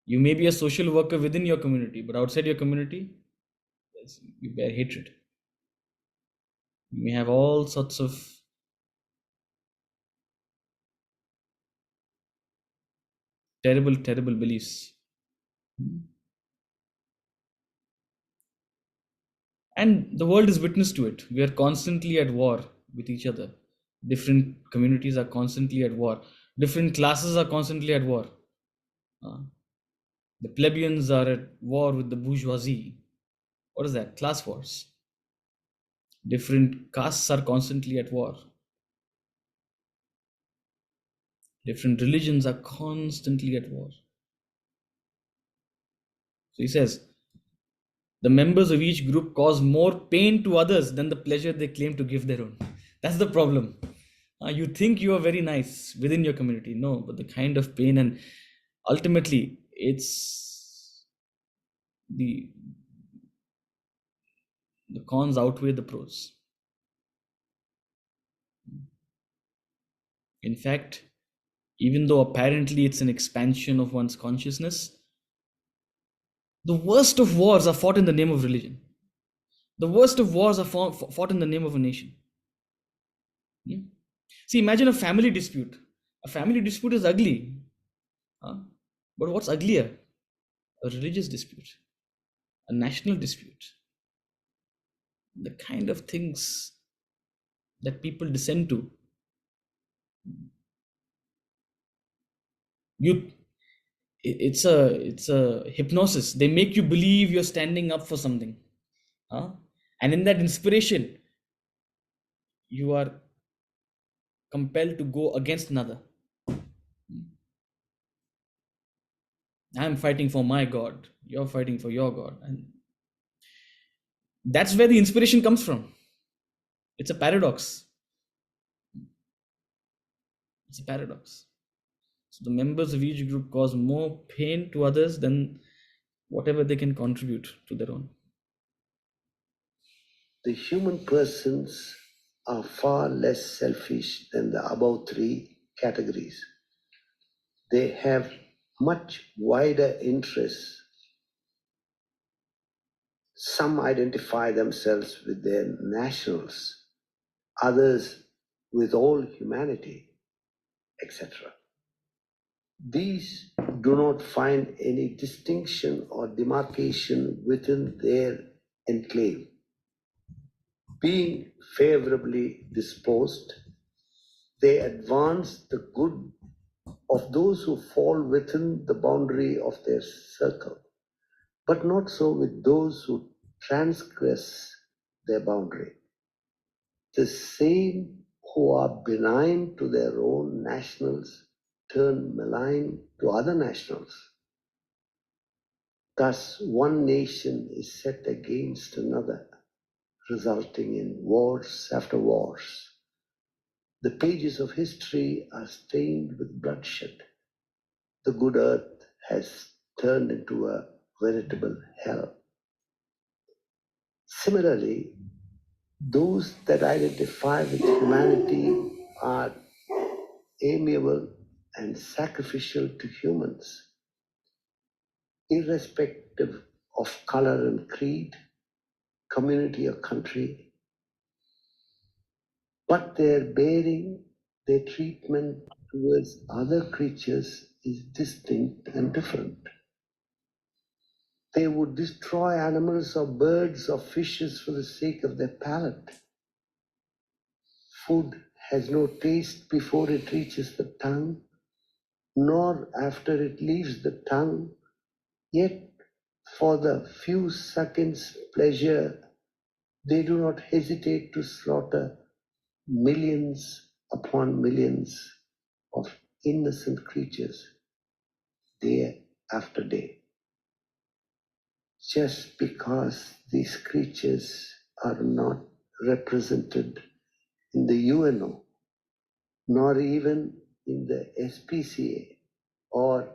You may be a social worker within your community, but outside your community, you bear hatred. You may have all sorts of terrible, terrible beliefs. And the world is witness to it. We are constantly at war with each other. Different communities are constantly at war. Different classes are constantly at war. The plebeians are at war with the bourgeoisie. What is that? Class wars. Different castes are constantly at war. Different religions are constantly at war. So he says, the members of each group cause more pain to others than the pleasure they claim to give their own. That's the problem. You think you are very nice within your community. No, but the kind of pain, and ultimately it's the cons outweigh the pros. In fact, even though apparently it's an expansion of one's consciousness, The worst of wars are fought in the name of religion. The worst of wars are fought in the name of a nation. Hmm? See, imagine a family dispute. A family dispute is ugly. Huh? But what's uglier? A religious dispute, a national dispute. The kind of things that people descend to. You, it's a hypnosis. They make you believe you're standing up for something. Huh? And in that inspiration, you are compelled to go against another. I'm fighting for my God, you're fighting for your God. And that's where the inspiration comes from. It's a paradox. It's a paradox. So the members of each group cause more pain to others than whatever they can contribute to their own. The human persons are far less selfish than the above three categories. They have much wider interests. Some identify themselves with their nationals, others with all humanity, etc. These do not find any distinction or demarcation within their enclave. Being favorably disposed, they advance the good of those who fall within the boundary of their circle, but not so with those who transgress their boundary. The same who are benign to their own nationals turn malign to other nationals. Thus, one nation is set against another, resulting in wars after wars. The pages of history are stained with bloodshed. The good earth has turned into a veritable hell. Similarly, those that identify with humanity are amiable and sacrificial to humans, irrespective of color and creed, community or country, but their bearing, their treatment towards other creatures is distinct and different. They would destroy animals or birds or fishes for the sake of their palate. Food has no taste before it reaches the tongue, nor after it leaves the tongue, yet for the few seconds' pleasure, they do not hesitate to slaughter millions upon millions of innocent creatures day after day. Just because these creatures are not represented in the UNO, nor even in the SPCA or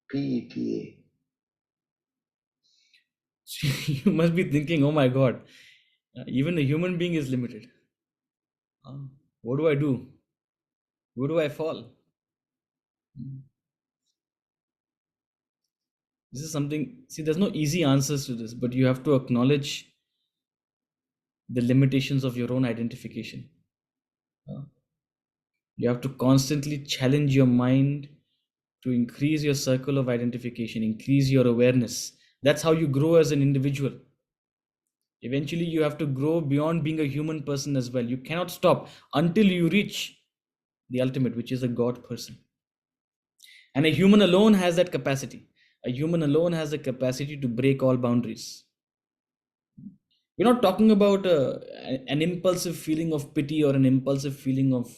PETA. You must be thinking, oh my God, even a human being is limited. What do I do? Where do I fall? This is something, see, there's no easy answers to this, but you have to acknowledge the limitations of your own identification. You have to constantly challenge your mind to increase your circle of identification, increase your awareness. That's how you grow as an individual. Eventually, you have to grow beyond being a human person as well. You cannot stop until you reach the ultimate, which is a God person. And a human alone has that capacity. A human alone has the capacity to break all boundaries. We're not talking about an impulsive feeling of pity or an impulsive feeling of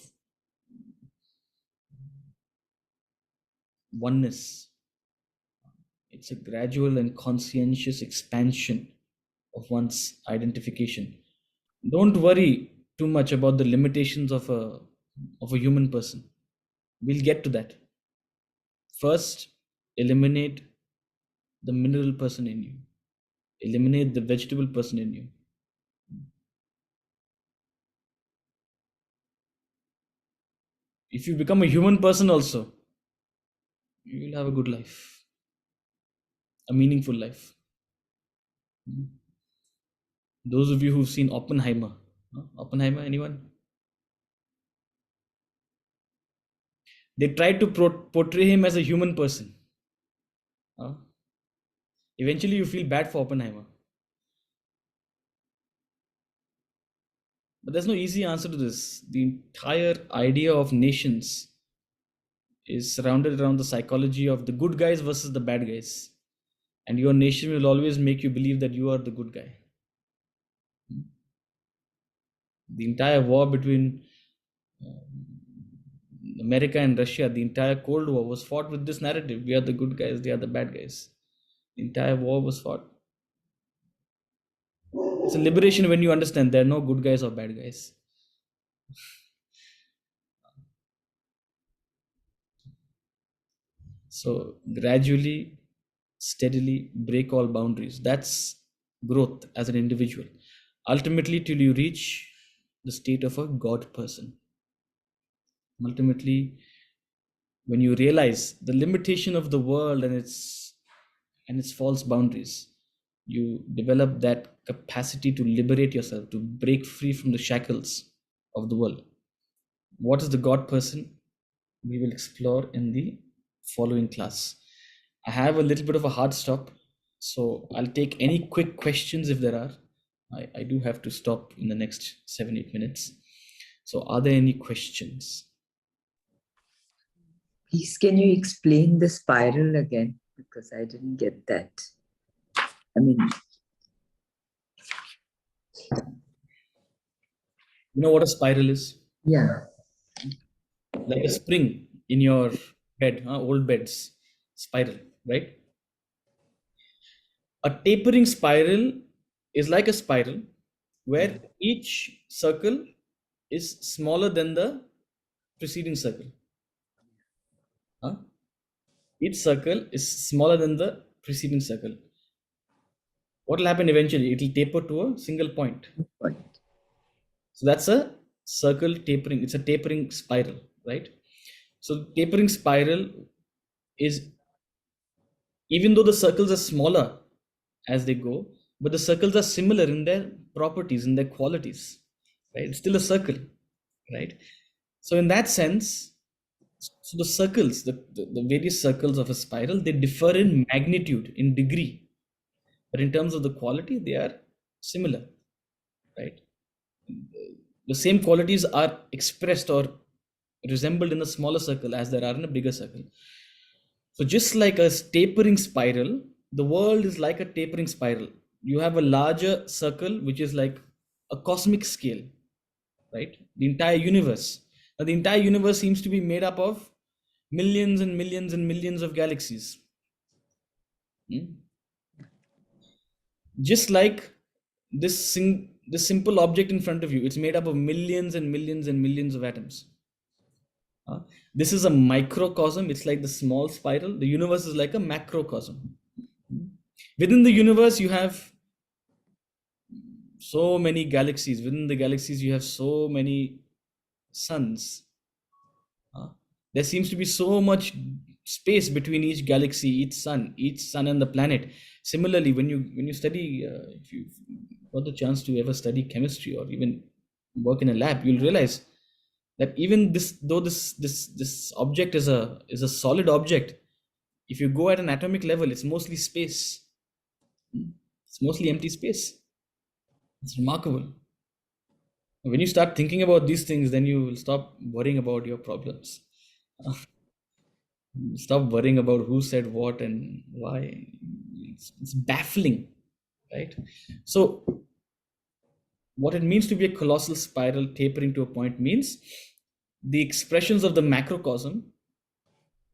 oneness. It's a gradual and conscientious expansion of one's identification. Don't worry too much about the limitations of a human person. We'll get to that. First, eliminate the mineral person in you. Eliminate the vegetable person in you. If you become a human person also, you will have a good life. a meaningful life. Those of you who've seen Oppenheimer, Oppenheimer, anyone? They tried to portray him as a human person. Eventually, you feel bad for Oppenheimer. But there's no easy answer to this. The entire idea of nations is surrounded around the psychology of the good guys versus the bad guys. And your nation will always make you believe that you are the good guy. The entire war between America and Russia, the entire Cold War was fought with this narrative. We are the good guys, they are the bad guys. The entire war was fought. It's a liberation when you understand there are no good guys or bad guys. So gradually, steadily break all boundaries. That's growth as an individual. Ultimately, till you reach the state of a God person. Ultimately, when you realize the limitation of the world and its false boundaries, you develop that capacity to liberate yourself, to break free from the shackles of the world. What is the God person? We will explore in the following class. I have a little bit of a hard stop, so I'll take any quick questions if there are. I do have to stop in the next 7-8 minutes. So are there any questions? Please, can you explain the spiral again? Because I didn't get that. I mean, You know what a spiral is? yeah. Like a spring in your bed, old beds, spiral, right? A tapering spiral is like a spiral where each circle is smaller than the preceding circle. Each circle is smaller than the preceding circle. What will happen eventually? It will taper to a single point. Point. So that's a circle tapering. It's a tapering spiral, right? So tapering spiral is, even though the circles are smaller as they go, but the circles are similar in their properties, in their qualities, right? It's still a circle, right? So in that sense, so the circles, the various circles of a spiral, they differ in magnitude, in degree, but in terms of the quality, they are similar, right? The same qualities are expressed or resembled in a smaller circle as there are in a bigger circle. So just like a tapering spiral, the world is like a tapering spiral. You have a larger circle, which is like a cosmic scale, right? The entire universe. Now, the entire universe seems to be made up of millions and millions and millions of galaxies. Just like this simple object in front of you, it's made up of millions and millions and millions of atoms. This is a microcosm. It's like the small spiral. The universe is like a macrocosm. Within the universe, you have so many galaxies. Within the galaxies, you have so many suns. There seems to be so much space between each galaxy, each sun and the planet. Similarly, when you study, if you've got the chance to ever study chemistry or even work in a lab, you'll realize that even this object is a solid object, if you go at an atomic level, it's mostly space. It's mostly empty space. It's remarkable. When you start thinking about these things, then you will stop worrying about your problems. Stop worrying about who said what and why. It's baffling, right? So what it means to be a colossal spiral tapering to a point means the expressions of the macrocosm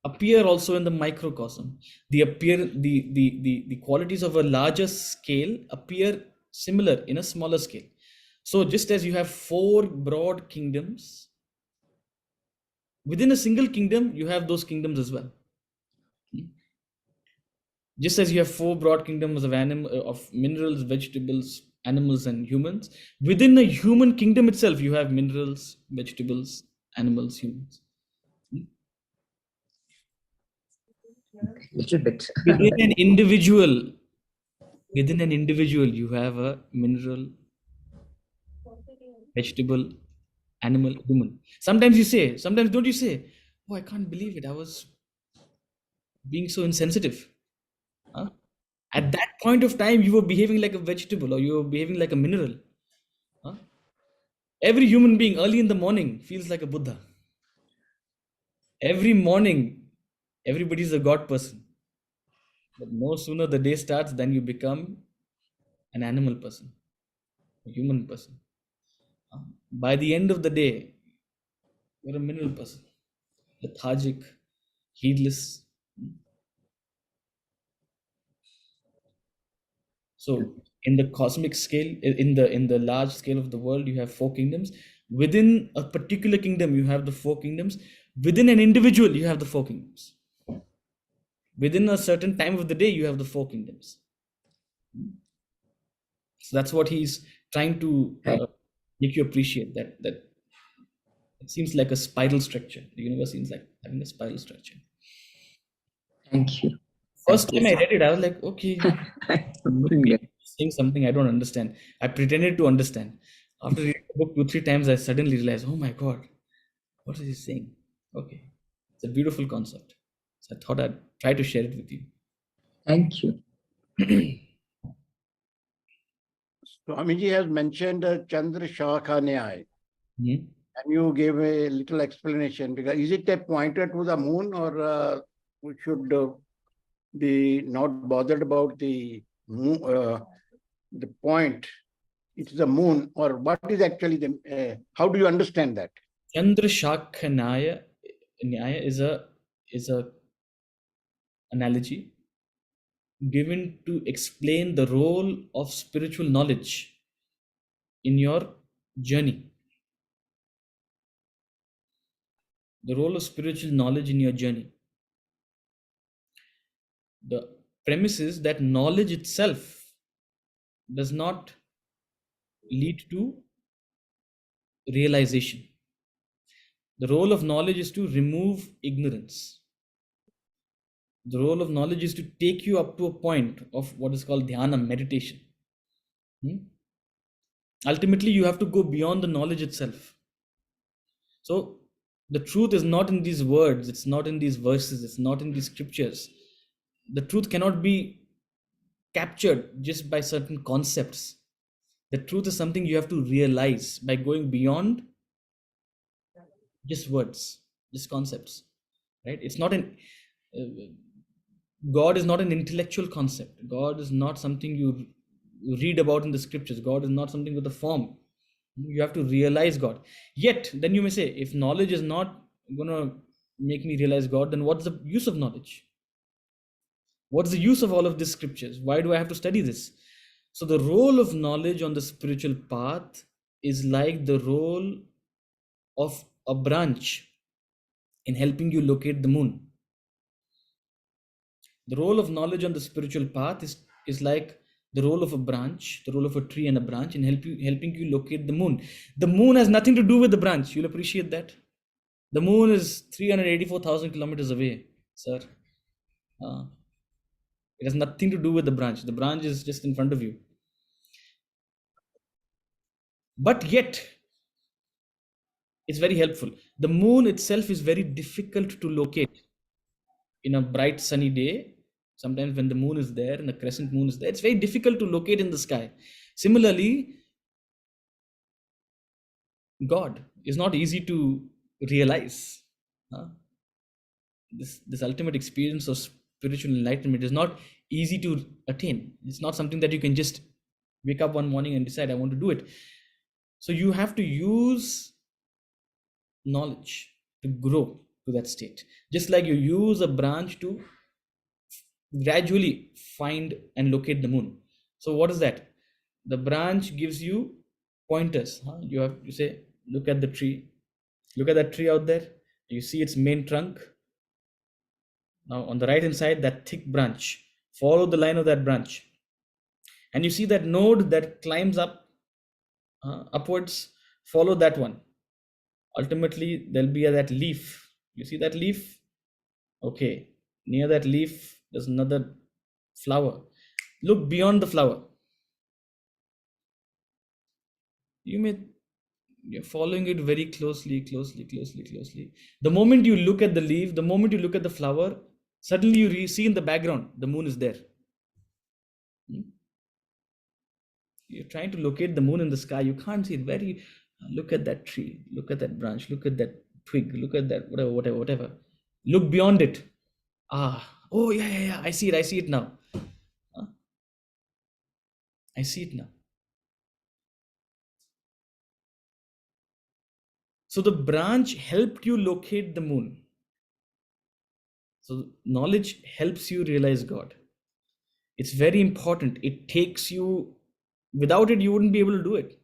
appear also in the microcosm. The qualities of a larger scale appear similar in a smaller scale. So just as you have 4 broad kingdoms, within a single kingdom, you have those kingdoms as well. Just as you have 4 broad kingdoms of minerals, vegetables, animals, and humans, within a human kingdom itself, you have minerals, vegetables, animals, humans. Little bit. Within an individual, you have a mineral, vegetable, animal, human. Sometimes don't you say, oh, I can't believe it. I was being so insensitive. Huh? At that point of time, you were behaving like a vegetable or you were behaving like a mineral. Huh? Every human being early in the morning feels like a Buddha. Every morning, everybody's a God person. But no sooner the day starts than you become an animal person, a human person. By the end of the day, you're a mineral person, lethargic, heedless. So in the cosmic scale, in the large scale of the world, you have four kingdoms. Within a particular kingdom, you have the four kingdoms. Within an individual, you have the four kingdoms. Within a certain time of the day, you have the four kingdoms. So that's what he's trying to make you appreciate, that it seems like a spiral structure. The universe seems like having a spiral structure. Thank you. First Thank time you, I read it, I was like, okay, Brilliant. saying something I don't understand. I pretended to understand. After reading the book 2-3 times, I suddenly realized, oh my God, what is he saying? Okay, it's a beautiful concept. So I thought I'd try to share it with you. Thank you. Swamiji has mentioned Chandra Shaka Nyaya, Mhm. and you gave a little explanation. Because is it a pointer to the moon, or we should be not bothered about the moon, the point? It's the moon, or what is actually the? How do you understand that? Chandra Shakha Nyaya is a analogy given to explain the role of spiritual knowledge in your journey. The role of spiritual knowledge in your journey. The premise is that knowledge itself does not lead to realization. The role of knowledge is to remove ignorance. The role of knowledge is to take you up to a point of what is called dhyana, meditation. Ultimately, you have to go beyond the knowledge itself. So, the truth is not in these words, it's not in these verses, it's not in these scriptures. The truth cannot be captured just by certain concepts. The truth is something you have to realize by going beyond just words, just concepts, right? It's not an God is not an intellectual concept. God is not something you read about in the scriptures. God is not something with a form. You have to realize God. Yet, then you may say, if knowledge is not going to make me realize God, then what's the use of knowledge? What's the use of all of these scriptures? Why do I have to study this? So, the role of knowledge on the spiritual path is like the role of a branch in helping you locate the moon. The role of knowledge on the spiritual path is like the role of a branch, the role of a tree and a branch in helping you locate the moon. The moon has nothing to do with the branch. You'll appreciate that. The moon is 384,000 kilometers away, sir. It has nothing to do with the branch. The branch is just in front of you. But yet, it's very helpful. The moon itself is very difficult to locate in a bright sunny day. Sometimes when the moon is there and the crescent moon is there, it's very difficult to locate in the sky. Similarly, God is not easy to realize. This ultimate experience of spiritual enlightenment is not easy to attain. It's not something that you can just wake up one morning and decide I want to do it. So you have to use knowledge to grow to that state. Just like you use a branch to gradually find and locate the moon. So what is that? The branch gives you pointers. You say, look at the tree. Look at that tree out there. You see its main trunk. Now on the right hand side, that thick branch. Follow the line of that branch. And you see that node that climbs upwards. Follow that one. Ultimately, there'll be that leaf. You see that leaf? Okay. Near that leaf, there's another flower. Look beyond the flower. You're following it very closely. The moment you look at the leaf, the moment you look at the flower, suddenly you see in the background the moon is there. You're trying to locate the moon in the sky. You can't see it. Look at that tree. Look at that branch. Look at that twig. Look at that whatever. Look beyond it. Oh yeah. I see it now. I see it now. So the branch helped you locate the moon. So knowledge helps you realize God. It's very important. It takes you, without it, you wouldn't be able to do it.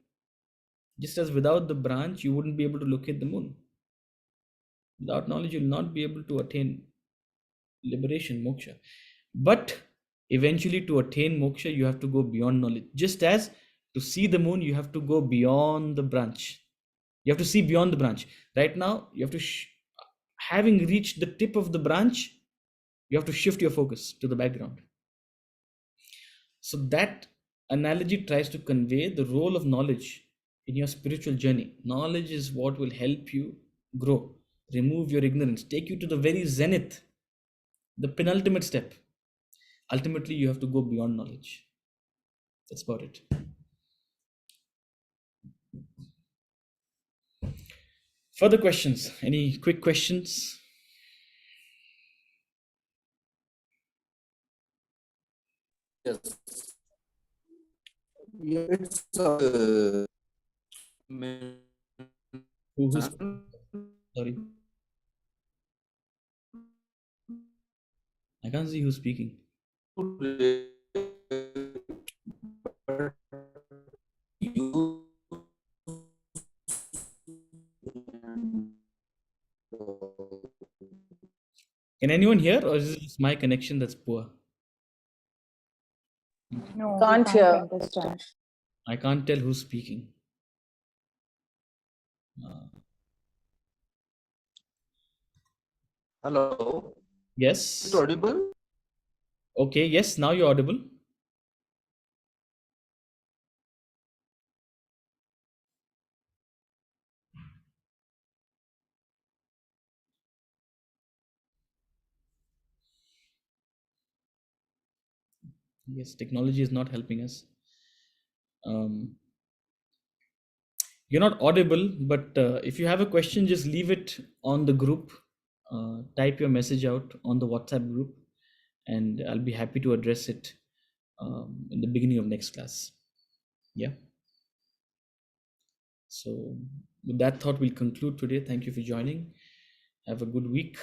Just as without the branch, you wouldn't be able to locate the moon. Without knowledge, you'll not be able to attain liberation, moksha. But eventually, to attain moksha, you have to go beyond knowledge. Just as to see the moon, you have to go beyond the branch. You have to see beyond the branch. Right now, you have to, having reached the tip of the branch, you have to shift your focus to the background. So that analogy tries to convey the role of knowledge in your spiritual journey. Knowledge is what will help you grow, remove your ignorance, take you to the very zenith, the penultimate step. Ultimately, you have to go beyond knowledge. That's about it. Further questions? Any quick questions? Yes. It's Who's sorry? I can't see who's speaking. Can anyone hear, or is this my connection that's poor? No, Can't hear. understand. I can't tell who's speaking. Hello. Yes. Is it audible? Okay. Yes. Now you're audible. Yes. Technology is not helping us. You're not audible, but if you have a question, just leave it on the group. Type your message out on the WhatsApp group, and I'll be happy to address it in the beginning of next class. Yeah. So with that thought, we'll conclude today. Thank you for joining. Have a good week,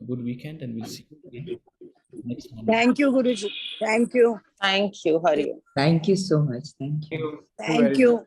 a good weekend, and we'll see you again next Monday. Thank you, Guruji. Thank you. Thank you, Hari. Thank you so much. Thank you. Thank you.